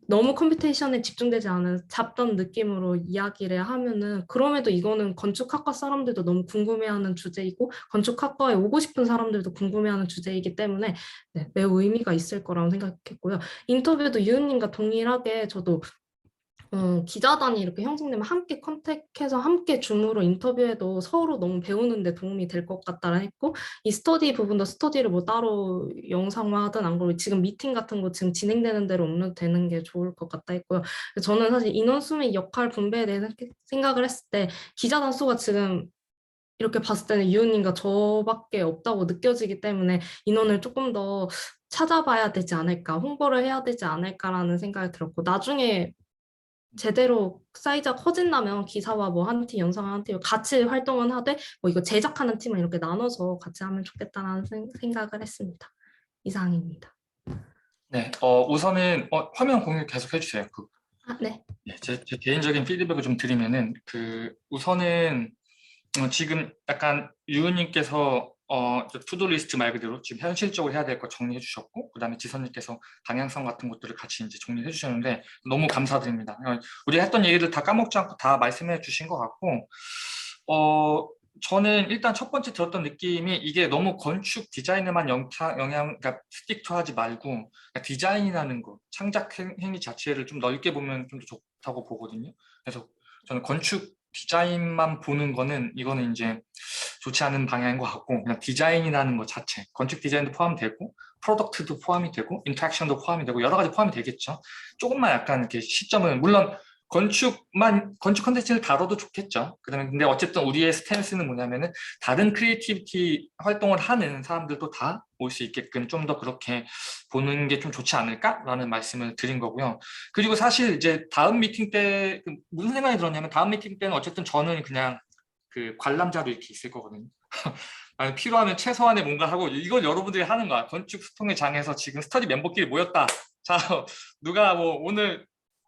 너무 컴퓨테이션에 집중되지 않은 잡던 느낌으로 이야기를 하면은, 그럼에도 이거는 건축학과 사람들도 너무 궁금해하는 주제이고 건축학과에 오고 싶은 사람들도 궁금해하는 주제이기 때문에 네, 매우 의미가 있을 거라고 생각했고요. 인터뷰도 유은님과 동일하게 저도 기자단이 이렇게 형성되면 함께 컨택해서 함께 줌으로 인터뷰해도 서로 너무 배우는 데 도움이 될 것 같다 했고, 이 스터디 부분도 스터디를 뭐 따로 영상화하든 안 그러고 지금 미팅 같은 거 지금 진행되는 대로 업로드 되는 게 좋을 것 같다 했고요. 저는 사실 인원수 의 역할 분배에 대해서 생각을 했을 때 기자단 수가 지금 이렇게 봤을 때는 유은님과 저밖에 없다고 느껴지기 때문에 인원을 조금 더 찾아봐야 되지 않을까, 홍보를 해야 되지 않을까라는 생각이 들었고, 나중에 제대로 사이즈가 커진다면 기사와 뭐 한 팀, 영상 한 팀 같이 활동은 하되 뭐 이거 제작하는 팀을 이렇게 나눠서 같이 하면 좋겠다라는 생각을 했습니다. 이상입니다. 네, 우선은 화면 공유 계속 해주세요. 네. 네, 제 개인적인 피드백을 좀 드리면은 우선은 지금 약간 유은님께서 투두 리스트 말 그대로 지금 현실적으로 해야 될 거 정리해 주셨고, 그다음에 지선님께서 방향성 같은 것들을 같이 이제 정리해 주셨는데 너무 감사드립니다. 우리가 했던 얘기를 다 까먹지 않고 다 말씀해 주신 것 같고, 저는 일단 첫 번째 들었던 느낌이 이게 너무 건축 디자인에만 그러니까 스틱투하지 말고 그러니까 디자인이라는 거, 창작 행위 자체를 좀 넓게 보면 좀 더 좋다고 보거든요. 그래서 저는 건축 디자인만 보는 거는 이거는 이제 좋지 않은 방향인 것 같고, 그냥 디자인이라는 것 자체, 건축 디자인도 포함되고 프로덕트도 포함이 되고 인터랙션도 포함이 되고 여러 가지 포함이 되겠죠. 조금만 약간 이렇게 시점은 물론 건축 컨텐츠를 다뤄도 좋겠죠. 그다음에 근데 어쨌든 우리의 스탠스는 뭐냐면은 다른 크리에이티비티 활동을 하는 사람들도 다 올 수 있게끔 좀 더 그렇게 보는 게 좀 좋지 않을까라는 말씀을 드린 거고요. 그리고 사실 이제 다음 미팅 때 무슨 생각이 들었냐면, 다음 미팅 때는 어쨌든 저는 그냥 관람자로 이렇게 있을 거거든요. 아니, 필요하면 최소한의 뭔가 하고, 이걸 여러분들이 하는 거야. 건축 소통의 장에서 지금 스터디 멤버끼리 모였다. 자, 누가 뭐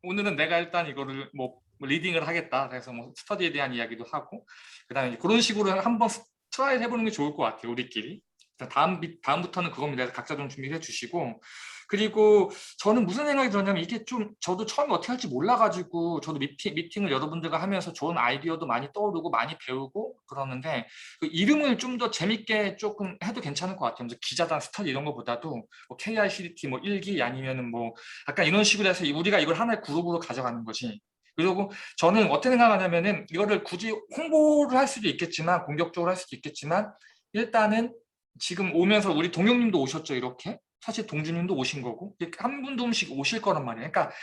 오늘은 내가 일단 이거를 뭐 리딩을 하겠다. 그래서 뭐 스터디에 대한 이야기도 하고, 그다음에 그런 식으로 한번 트라이 해보는 게 좋을 것 같아요, 우리끼리. 다음부터는 그겁니다. 각자 좀 준비해 주시고. 그리고 저는 무슨 생각이 들었냐면, 이게 좀 저도 처음에 어떻게 할지 몰라가지고 저도 미팅을 여러분들과 하면서 좋은 아이디어도 많이 떠오르고 많이 배우고 그러는데, 그 이름을 좀 더 재밌게 조금 해도 괜찮을 것 같아요. 기자단 스터디 이런 거보다도 뭐 KICDT 뭐 일기 아니면은 뭐 약간 이런 식으로 해서 우리가 이걸 하나의 그룹으로 가져가는 거지. 그리고 저는 어떻게 생각하냐면은, 이거를 굳이 홍보를 할 수도 있겠지만, 공격적으로 할 수도 있겠지만, 일단은 지금 오면서 우리 동영님도 오셨죠, 이렇게. 사실 동준님도 오신 거고, 한 분씩 오실 거란 말이에요. 그러니까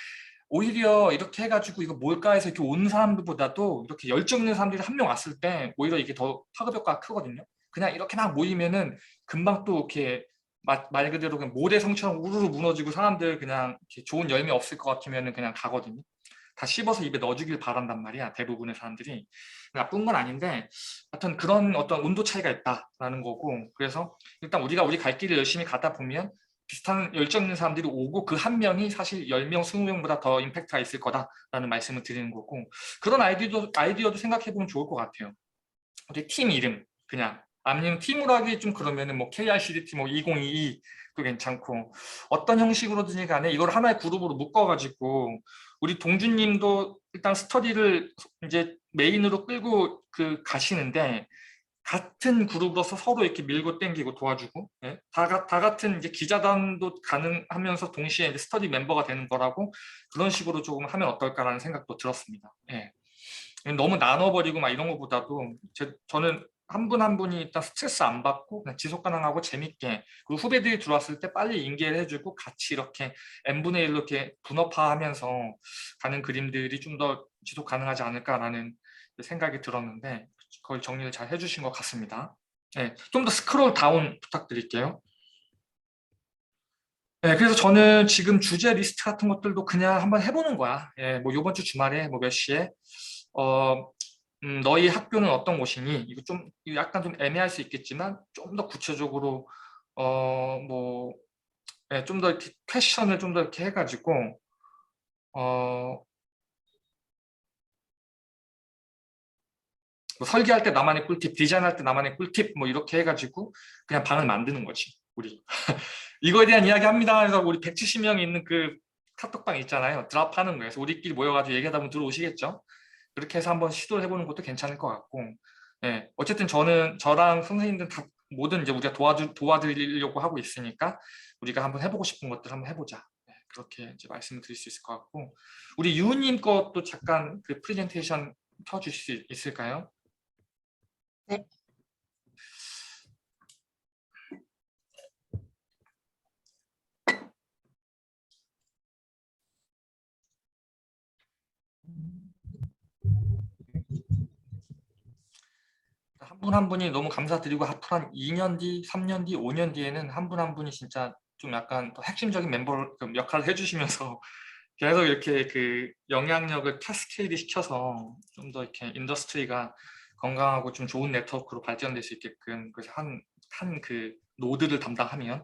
오히려 이렇게 해가지고 이거 뭘까 해서 이렇게 온 사람들보다도 이렇게 열정 있는 사람들이 한 명 왔을 때 오히려 이게 더 파급 효과가 크거든요. 그냥 이렇게 막 모이면은 금방 또 이렇게 말 그대로 그냥 모래성처럼 우르르 무너지고 사람들 그냥 이렇게 좋은 열매 없을 것 같으면은 그냥 가거든요. 다 씹어서 입에 넣어주길 바란단 말이야, 대부분의 사람들이. 나쁜 건 아닌데 하여튼 그런 어떤 온도 차이가 있다라는 거고, 그래서 일단 우리가 우리 갈 길을 열심히 가다 보면 비슷한 열정 있는 사람들이 오고 그 한 명이 사실 10명, 20명보다 더 임팩트가 있을 거다라는 말씀을 드리는 거고, 그런 아이디어도 생각해 보면 좋을 것 같아요. 우리 팀 이름 그냥 아니면 팀으로 하기 좀 그러면은 뭐 KICDT 뭐 2022도 괜찮고, 어떤 형식으로든지 간에 이걸 하나의 그룹으로 묶어가지고 우리 동준님도 일단 스터디를 이제 메인으로 끌고 가시는데, 같은 그룹으로서 서로 이렇게 밀고 땡기고 도와주고, 예? 다 같은 이제 기자단도 가능하면서 동시에 이제 스터디 멤버가 되는 거라고, 그런 식으로 조금 하면 어떨까라는 생각도 들었습니다. 예. 너무 나눠버리고 막 이런 것보다도 저는 한 분 한 분이 일단 스트레스 안 받고 그냥 지속 가능하고 재밌게, 그리고 후배들이 들어왔을 때 빨리 인계를 해주고 같이 이렇게 n분의 1로 이렇게 분업화하면서 가는 그림들이 좀 더 지속 가능하지 않을까라는 생각이 들었는데, 그걸 정리를 잘 해주신 것 같습니다. 네, 좀 더 스크롤 다운 부탁드릴게요. 네, 그래서 저는 지금 주제 리스트 같은 것들도 그냥 한번 해보는 거야. 예, 뭐 이번 주 주말에 뭐 몇 시에 너희 학교는 어떤 곳이니? 이거 좀 약간 좀 애매할 수 있겠지만 좀 더 구체적으로 뭐 좀 더 이렇게 퀘션을 좀 더 이렇게 해가지고 뭐 설계할 때 나만의 꿀팁, 디자인할 때 나만의 꿀팁 뭐 이렇게 해가지고 그냥 방을 만드는 거지 우리. 이거에 대한 이야기 합니다. 그래서 우리 170명이 있는 그 카톡방 있잖아요. 드랍하는 거예요. 그래서 우리끼리 모여가지고 얘기하다 보면 들어오시겠죠. 그렇게 해서 한번 시도를 해보는 것도 괜찮을 것 같고, 네, 어쨌든 저랑 선생님들 다 모든 이제 우리가 도와드리려고 하고 있으니까 우리가 한번 해보고 싶은 것들 한번 해보자. 네, 그렇게 이제 말씀을 드릴 수 있을 것 같고, 우리 유우님 것도 잠깐 그 프레젠테이션 켜주실 수 있을까요? 네. 한 분 한 분이 너무 감사드리고, 앞으로 한 2년 뒤, 3년 뒤, 5년 뒤에는 한 분 한 분이 진짜 좀 약간 더 핵심적인 멤버 역할을 해주시면서 계속 이렇게 그 영향력을 캐스케이드 시켜서 좀 더 이렇게 인더스트리가 건강하고 좀 좋은 네트워크로 발전될 수 있게끔, 그래서 한 그 노드를 담당하면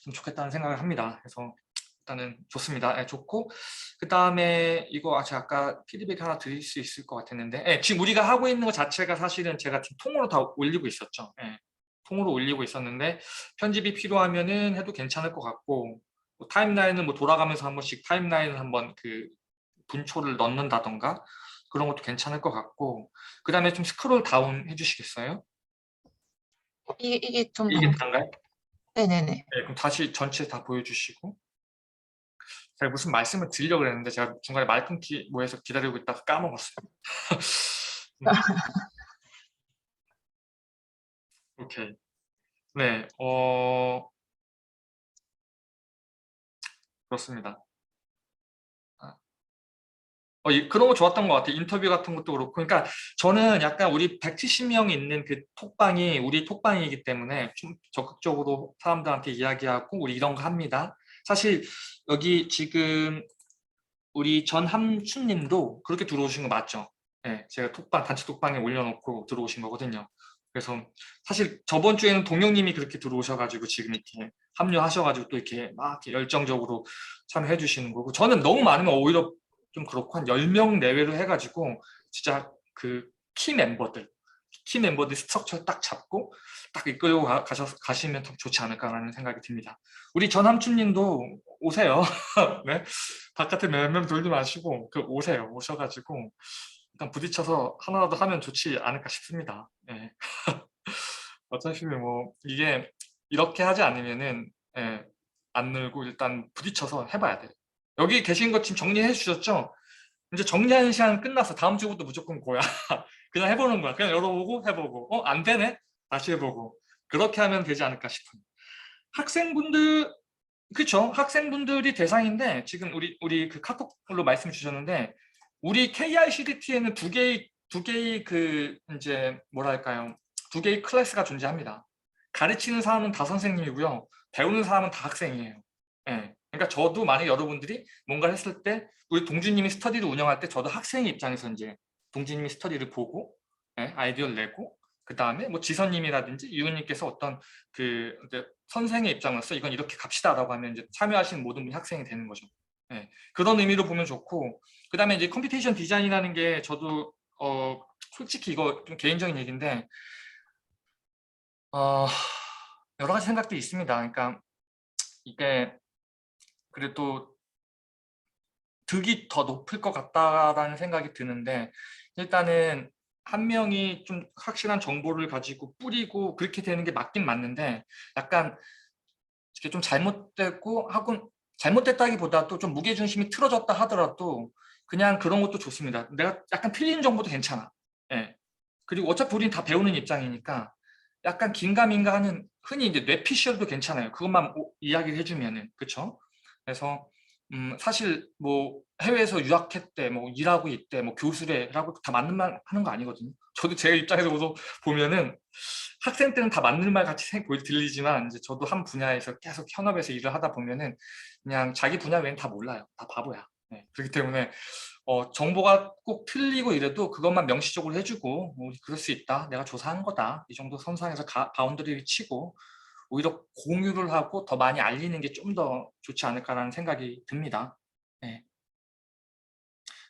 좀 좋겠다는 생각을 합니다. 그래서 일단은 좋습니다. 네, 좋고, 그 다음에 이거 제가 아까 피드백 하나 드릴 수 있을 것 같았는데, 지금 우리가 하고 있는 것 자체가 사실은 제가 지금 통으로 다 올리고 있었죠. 통으로 올리고 있었는데 편집이 필요하면은 해도 괜찮을 것 같고, 뭐 타임라인은 뭐 돌아가면서 한 번씩 타임라인을 한번 그 분초를 넣는다던가 그런 것도 괜찮을 것 같고, 그 다음에 좀 스크롤 다운 해주시겠어요? 이게 좀 이게 다인가요? 네네네. 네, 그럼 다시 전체 다 보여주시고. 제가 무슨 말씀을 드리려고 했는데 제가 중간에 말 끊기 뭐해서 기다리고 있다가 까먹었어요. 오케이. 네, 그렇습니다. 그런 거 좋았던 것 같아요. 인터뷰 같은 것도 그렇고. 그러니까 저는 약간 우리 170명이 있는 그 톡방이 우리 톡방이기 때문에 좀 적극적으로 사람들한테 이야기하고 우리 이런 거 합니다. 사실 여기 지금 우리 전함춘님도 그렇게 들어오신 거 맞죠? 네, 제가 톡방, 단체 톡방에 올려놓고 들어오신 거거든요. 그래서 사실 저번 주에는 동영님이 그렇게 들어오셔가지고 지금 이렇게 합류하셔가지고 또 이렇게 막 이렇게 열정적으로 참여해 주시는 거고, 저는 너무 많으면 오히려 좀 그렇고 한 10명 내외로 해가지고 진짜 그 키 멤버들 스트럭처 딱 잡고 딱 이끌고 가시면 더 좋지 않을까라는 생각이 듭니다. 우리 전함춘님도 오세요. 네? 바깥에 몇 명 돌지 마시고 오세요. 오셔가지고 일단 부딪혀서 하나라도 하면 좋지 않을까 싶습니다. 네. 어차피 뭐 이게 이렇게 하지 않으면은 안 늘고 일단 부딪혀서 해봐야 돼요. 여기 계신 거 지금 정리해 주셨죠? 이제 정리하는 시간 끝났어. 다음 주부터 무조건 고야. 그냥 해보는 거야. 그냥 열어보고 해보고 안 되네? 다시 해보고 그렇게 하면 되지 않을까 싶어요. 학생분들 그렇죠. 학생분들이 대상인데 지금 우리 그 카톡으로 말씀 주셨는데 우리 KICDT에는 두 개의 그 이제 뭐랄까요? 두 개의 클래스가 존재합니다. 가르치는 사람은 다 선생님이고요. 배우는 사람은 다 학생이에요. 예. 그러니까 저도 만약 여러분들이 뭔가를 했을 때 우리 동주님이 스터디를 운영할 때 저도 학생의 입장에서 이제 동주님이 스터디를 보고 아이디어를 내고 그 다음에 뭐 지선님이라든지 유은님께서 어떤 그 이제 선생의 입장으로서 이건 이렇게 갑시다라고 하면 이제 참여하시는 모든 분이 학생이 되는 거죠. 그런 의미로 보면 좋고, 그 다음에 이제 컴퓨테이션 디자인이라는 게 저도 솔직히 이거 좀 개인적인 얘기인데 여러 가지 생각들이 있습니다. 그러니까 이게 그래도 득이 더 높을 것 같다라는 생각이 드는데, 일단은 한 명이 좀 확실한 정보를 가지고 뿌리고 그렇게 되는 게 맞긴 맞는데, 약간 이게 좀 잘못됐고 하고 잘못됐다기보다도 좀 무게중심이 틀어졌다 하더라도 그냥 그런 것도 좋습니다. 내가 약간 틀린 정보도 괜찮아. 그리고 어차피 우린 다 배우는 입장이니까 약간 긴가민가 하는, 흔히 이제 뇌피셜도 괜찮아요. 그것만 이야기를 해주면은. 그쵸? 그래서 사실 뭐 해외에서 유학했대, 뭐 일하고 있대, 뭐 교수래라고 다 맞는 말 하는 거 아니거든요. 저도 제 입장에서 보면은 학생 때는 다 맞는 말 같이 들리지만 이제 저도 한 분야에서 계속 현업에서 일을 하다 보면은 그냥 자기 분야 외엔 다 몰라요. 다 바보야. 그렇기 때문에 정보가 꼭 틀리고 이래도 그것만 명시적으로 해주고 그럴 수 있다. 내가 조사한 거다. 이 정도 선상에서 바운더리를 치고 오히려 공유를 하고 더 많이 알리는 게 좀 더 좋지 않을까라는 생각이 듭니다.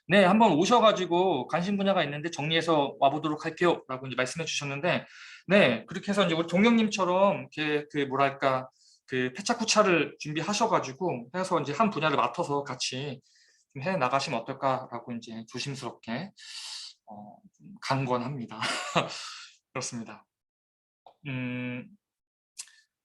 네, 한번 오셔가지고 관심 분야가 있는데 정리해서 와보도록 할게요 라고 이제 말씀해 주셨는데, 네, 그렇게 해서 이제 우리 동영님처럼 그 뭐랄까 그 패차쿠차를 준비하셔가지고 해서 이제 한 분야를 맡아서 같이 좀 해 나가시면 어떨까라고 이제 조심스럽게 좀 강권합니다. 그렇습니다.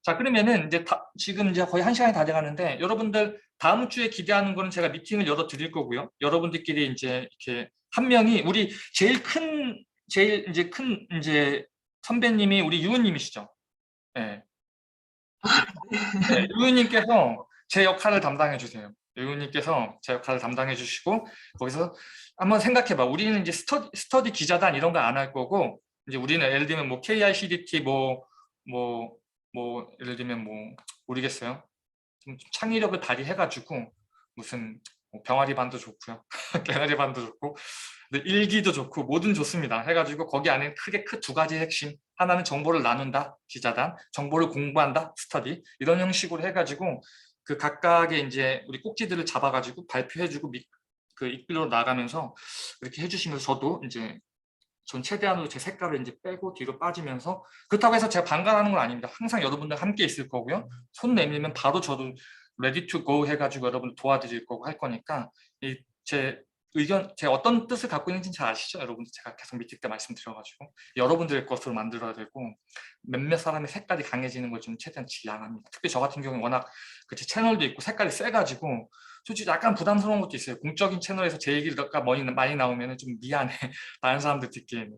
자, 그러면은 이제 지금 이제 거의 1시간이 다 돼가는데 여러분들 다음 주에 기대하는 거는 제가 미팅을 열어 드릴 거고요. 여러분들끼리 이제 이렇게 한 명이 우리 제일 이제 큰 이제 선배님이 우리 유우님이시죠. 네. 네, 유우님께서 제 역할을 담당해 주세요. 유우님께서 제 역할을 담당해 주시고 거기서 한번 생각해봐. 우리는 이제 스터디 기자단 이런 거 안 할 거고 이제 우리는 예를 들면 뭐 KICDT 뭐 예를 들면 뭐 모르겠어요. 좀 창의력을 발휘해가지고 무슨 뭐 병아리 반도 좋고요, 개나리 반도 좋고, 근데 일기도 좋고 뭐든 좋습니다. 해가지고 거기 안에 크게 두 가지 핵심. 하나는 정보를 나눈다, 기자단, 정보를 공부한다, 스터디 이런 형식으로 해가지고 그 각각의 이제 우리 꼭지들을 잡아가지고 발표해주고 그 이끌어 나가면서 이렇게 해주시면서 저도 이제 전 최대한으로 제 색깔을 이제 빼고 뒤로 빠지면서 그렇다고 해서 제가 반감하는 건 아닙니다. 항상 여러분들 함께 있을 거고요. 손 내밀면 바로 저도 ready to go 해가지고 여러분들 도와드릴 거고 할 거니까 제 의견, 제 어떤 뜻을 갖고 있는지는 잘 아시죠? 여러분들 제가 계속 미팅 때 말씀드려가지고 여러분들의 것으로 만들어야 되고 몇몇 사람의 색깔이 강해지는 걸 좀 최대한 지양합니다. 특히 저 같은 경우는 워낙 제 채널도 있고 색깔이 세가지고 솔직히 약간 부담스러운 것도 있어요. 공적인 채널에서 제 얘기가 많이 나오면 좀 미안해. 다른 사람들 듣기에는.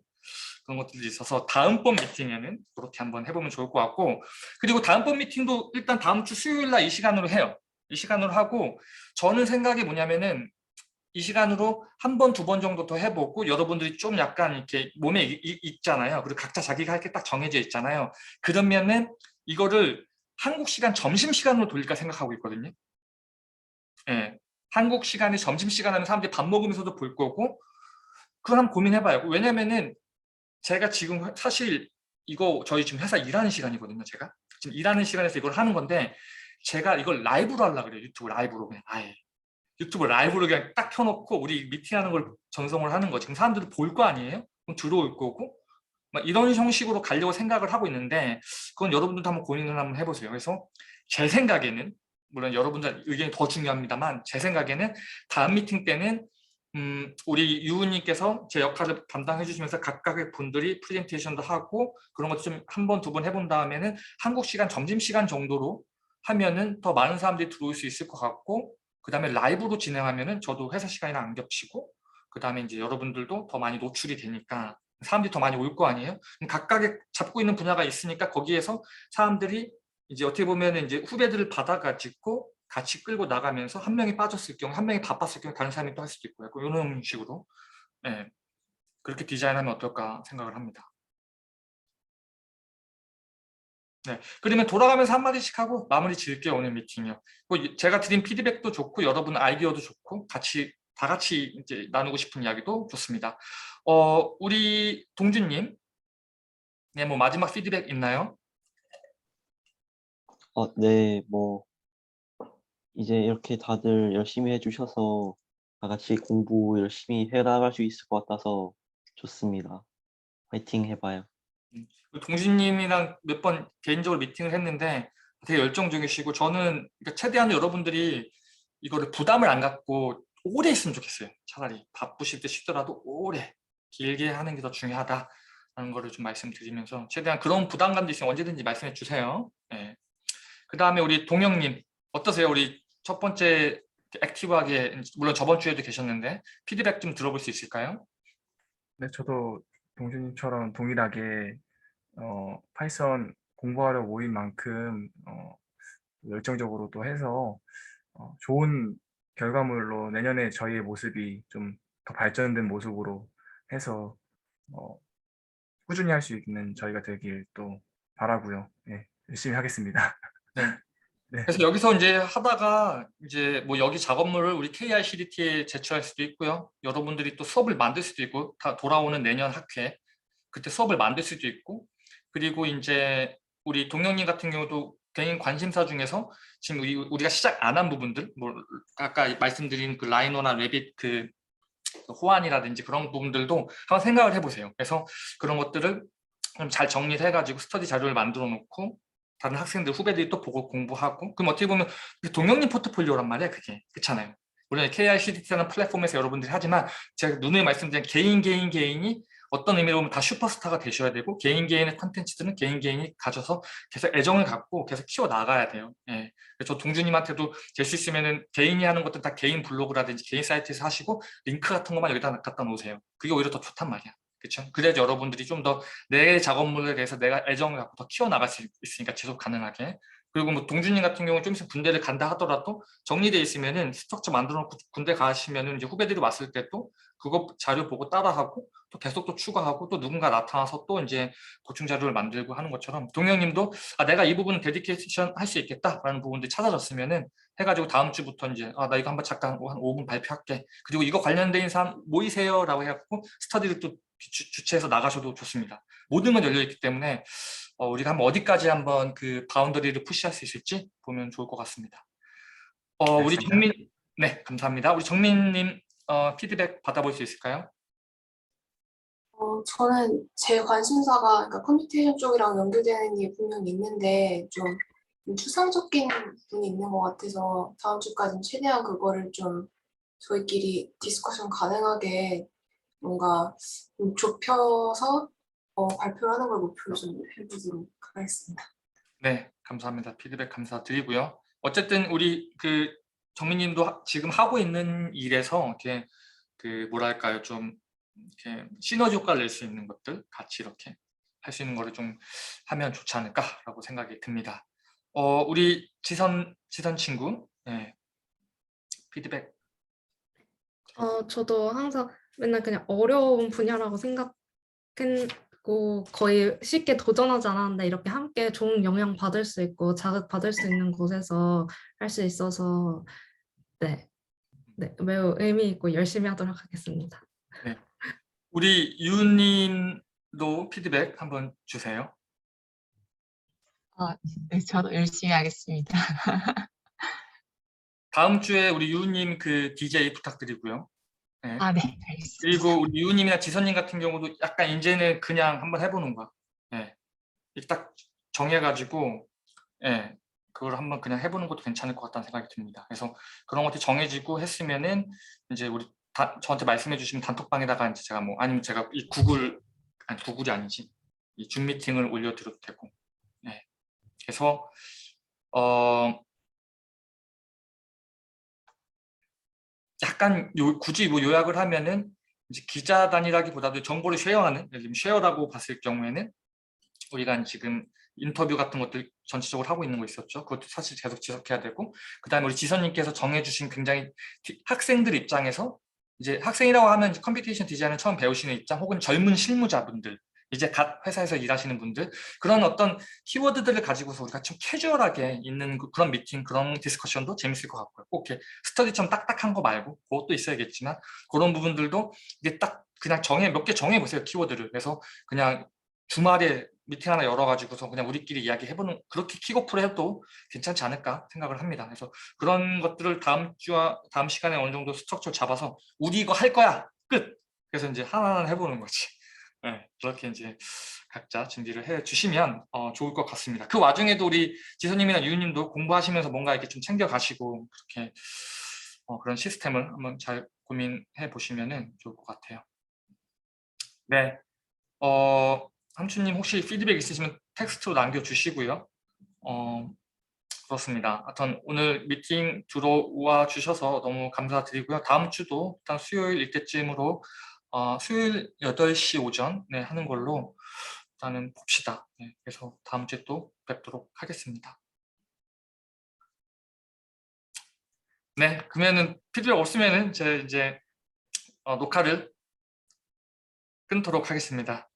그런 것들이 있어서 다음번 미팅에는 그렇게 한번 해보면 좋을 것 같고 그리고 다음번 미팅도 일단 다음 주 수요일 날 이 시간으로 해요. 이 시간으로 하고 저는 생각이 뭐냐면은 이 시간으로 한 번, 두 번 정도 더 해보고 여러분들이 좀 약간 이렇게 몸에 있잖아요. 그리고 각자 자기가 할 게 딱 정해져 있잖아요. 그러면은 이거를 한국 시간 점심시간으로 돌릴까 생각하고 있거든요. 예, 한국 시간에 점심시간 하면 사람들이 밥 먹으면서도 볼 거고 그걸 한번 고민해봐요. 왜냐면은 제가 지금 사실 이거 저희 지금 회사 일하는 시간이거든요. 제가 지금 일하는 시간에서 이걸 하는 건데 제가 이걸 라이브로 하려고 그래요. 유튜브 라이브로 그냥 아예 유튜브 라이브로 그냥 딱 켜놓고 우리 미팅하는 걸 전송을 하는 거 지금 사람들이 볼 거 아니에요? 그럼 들어올 거고 막 이런 형식으로 가려고 생각을 하고 있는데 그건 여러분들도 한번 고민을 한번 해보세요. 그래서 제 생각에는 물론 여러분들 의견이 더 중요합니다만 제 생각에는 다음 미팅 때는 우리 유우님께서 제 역할을 담당해 주시면서 각각의 분들이 프레젠테이션도 하고 그런 것도 좀 한 번, 두 번 해본 다음에는 한국 시간 점심시간 정도로 하면은 더 많은 사람들이 들어올 수 있을 것 같고 그 다음에 라이브로 진행하면은 저도 회사 시간이랑 안 겹치고 그 다음에 이제 여러분들도 더 많이 노출이 되니까 사람들이 더 많이 올 거 아니에요? 각각의 잡고 있는 분야가 있으니까 거기에서 사람들이 이제 어떻게 보면 이제 후배들을 받아가지고 같이 끌고 나가면서 한 명이 빠졌을 경우, 한 명이 바빴을 경우 다른 사람이 또 할 수도 있고요. 이런 식으로 네, 그렇게 디자인하면 어떨까 생각을 합니다. 네, 그러면 돌아가면서 한마디씩 하고 마무리 지을게요. 오늘 미팅이요. 제가 드린 피드백도 좋고 여러분 아이디어도 좋고 다 같이 이제 나누고 싶은 이야기도 좋습니다. 우리 동준님, 네, 뭐 마지막 피드백 있나요? 네, 뭐 이제 이렇게 다들 열심히 해주셔서 다 같이 공부 열심히 해나갈 수 있을 것 같아서 좋습니다. 화이팅 해봐요. 동준님이랑 몇 번 개인적으로 미팅을 했는데 되게 열정적이시고 저는 그러니까 최대한 여러분들이 이거를 부담을 안 갖고 오래 있으면 좋겠어요. 차라리 바쁘실 때 쉬더라도 오래 길게 하는 게 더 중요하다라는 거를 좀 말씀드리면서 최대한 그런 부담감도 있으면 언제든지 말씀해 주세요. 네. 그 다음에 우리 동영님 어떠세요? 우리 첫 번째 액티브하게 물론 저번 주에도 계셨는데 피드백 좀 들어볼 수 있을까요? 네, 저도 동준님처럼 동일하게 파이썬 공부하러 모인 만큼 열정적으로 또 해서 좋은 결과물로 내년에 저희의 모습이 좀 더 발전된 모습으로 해서 꾸준히 할 수 있는 저희가 되길 또 바라고요. 네, 열심히 하겠습니다. 네. 네. 그래서 여기서 이제 하다가 이제 뭐 여기 작업물을 우리 KICDT에 제출할 수도 있고요. 여러분들이 또 수업을 만들 수도 있고 다 돌아오는 내년 학회 그때 수업을 만들 수도 있고 그리고 이제 우리 동영님 같은 경우도 개인 관심사 중에서 지금 우리가 시작 안 한 부분들 뭐 아까 말씀드린 그 라이노나 레빗 그 호환이라든지 그런 부분들도 한번 생각을 해보세요. 그래서 그런 것들을 좀 잘 정리를 해가지고 스터디 자료를 만들어 놓고 다른 학생들 후배들이 또 보고 공부하고 그럼 어떻게 보면 동영님 포트폴리오란 말이에요. 그게 그렇잖아요. 물론 KICDT라는 플랫폼에서 여러분들이 하지만 제가 누누이 말씀드린 개인이 어떤 의미로 보면 다 슈퍼스타가 되셔야 되고 개인의 컨텐츠들은 개인이 가져서 계속 애정을 갖고 계속 키워나가야 돼요. 예. 그래서 저 동주님한테도 될 수 있으면은 개인이 하는 것들 다 개인 블로그라든지 개인 사이트에서 하시고 링크 같은 것만 여기다 갖다 놓으세요. 그게 오히려 더 좋단 말이야. 그렇죠? 그래야지 여러분들이 좀 더 내 작업물에 대해서 내가 애정을 갖고 더 키워나갈 수 있으니까 지속 가능하게. 그리고 뭐 동준님 같은 경우는 좀 있으면 군대를 간다 하더라도 정리돼 있으면은 스트럭처 만들어 놓고 군대 가시면은 이제 후배들이 왔을 때 또 그거 자료 보고 따라하고 또 계속 또 추가하고 또 누군가 나타나서 또 이제 보충 자료를 만들고 하는 것처럼 동영님도 아 내가 이 부분 데디케이션 할 수 있겠다라는 부분들이 찾아졌으면은 해가지고 다음 주부터 이제 아 나 이거 한번 잠깐 한 5분 발표할게. 그리고 이거 관련된 사람 모이세요라고 해갖고 스터디를 또 주최해서 나가셔도 좋습니다. 모든 건 열려 있기 때문에 우리가 한번 어디까지 한번 그 바운더리를 푸시할 수 있을지 보면 좋을 것 같습니다. 우리 알겠습니다. 정민, 네, 감사합니다. 우리 정민님 피드백 받아볼 수 있을까요? 저는 제 관심사가 그러니까 컴퓨테이션 쪽이랑 연결되는 게 분명히 있는데 좀 추상적인 부분이 있는 것 같아서 다음 주까지는 최대한 그거를 좀 저희끼리 디스커션 가능하게 뭔가 좀 좁혀서 발표를 하는 걸 목표로 좀 해보도록 하겠습니다. 네, 감사합니다. 피드백 감사드리고요. 어쨌든 우리 그 정민님도 지금 하고 있는 일에서 이렇게 그 뭐랄까요, 좀 이렇게 시너지 효과를 낼 수 있는 것들 같이 이렇게 할 수 있는 거를 좀 하면 좋지 않을까라고 생각이 듭니다. 우리 지선 친구, 네, 피드백. 저도 항상 맨날 그냥 어려운 분야라고 생각했고 거의 쉽게 도전하지 않았는데 이렇게 함께 좋은 영향 받을 수 있고 자극 받을 수 있는 곳에서 할 수 있어서 네, 매우 의미 있고 열심히 하도록 하겠습니다. 네, 우리 유님도 피드백 한번 주세요. 네, 저도 열심히 하겠습니다. 다음 주에 우리 유님 그 DJ 부탁드리고요. 네. 네, 알겠습니다. 그리고 우리 유님이나 지선님 같은 경우도 약간 이제는 그냥 한번 해보는 거야. 예. 딱 정해가지고, 예. 그걸 한번 그냥 해보는 것도 괜찮을 것 같다는 생각이 듭니다. 그래서 그런 것들이 정해지고 했으면은 이제 우리 저한테 말씀해 주시면 단톡방에다가 이제 제가 뭐 아니면 제가 이 구글이 아니지. 이 줌 미팅을 올려드려도 되고. 예. 그래서 약간 굳이 뭐 요약을 하면은 이제 기자단이라기보다도 정보를 쉐어하는, 예를 들면 쉐어라고 봤을 경우에는 우리가 지금 인터뷰 같은 것들 전체적으로 하고 있는 거 있었죠. 그것도 사실 계속 지속해야 되고, 그 다음에 우리 지선님께서 정해주신 굉장히 학생들 입장에서 이제 학생이라고 하면 이제 컴퓨테이션 디자인을 처음 배우시는 입장 혹은 젊은 실무자분들, 이제 갓 회사에서 일하시는 분들, 그런 어떤 키워드들을 가지고서 우리가 좀 캐주얼하게 있는 그런 미팅, 그런 디스커션도 재밌을 것 같고요. 꼭 이렇게 스터디처럼 딱딱한 거 말고 그것도 있어야겠지만 그런 부분들도 이게 딱 그냥 몇 개 정해보세요. 키워드를. 그래서 그냥 주말에 미팅 하나 열어가지고서 그냥 우리끼리 이야기해보는, 그렇게 킥오프를 해도 괜찮지 않을까 생각을 합니다. 그래서 그런 것들을 다음 시간에 어느 정도 스트럭처를 잡아서 우리 이거 할 거야! 끝! 그래서 이제 하나하나 해보는 거지. 네, 그렇게 이제 각자 준비를 해 주시면 좋을 것 같습니다. 그 와중에도 우리 지선님이나 유유님도 공부하시면서 뭔가 이렇게 좀 챙겨 가시고 그렇게 그런 시스템을 한번 잘 고민해 보시면 좋을 것 같아요. 네, 함추님 혹시 피드백 있으시면 텍스트로 남겨주시고요. 그렇습니다. 하여튼 오늘 미팅 들어와 주셔서 너무 감사드리고요. 다음 주도 일단 수요일 이때쯤으로 수요일 8시 오전에 하는 걸로 일단은 봅시다. 네, 그래서 다음 주에 또 뵙도록 하겠습니다. 네, 그러면은 피드백 없으면은 제 이제 녹화를 끊도록 하겠습니다.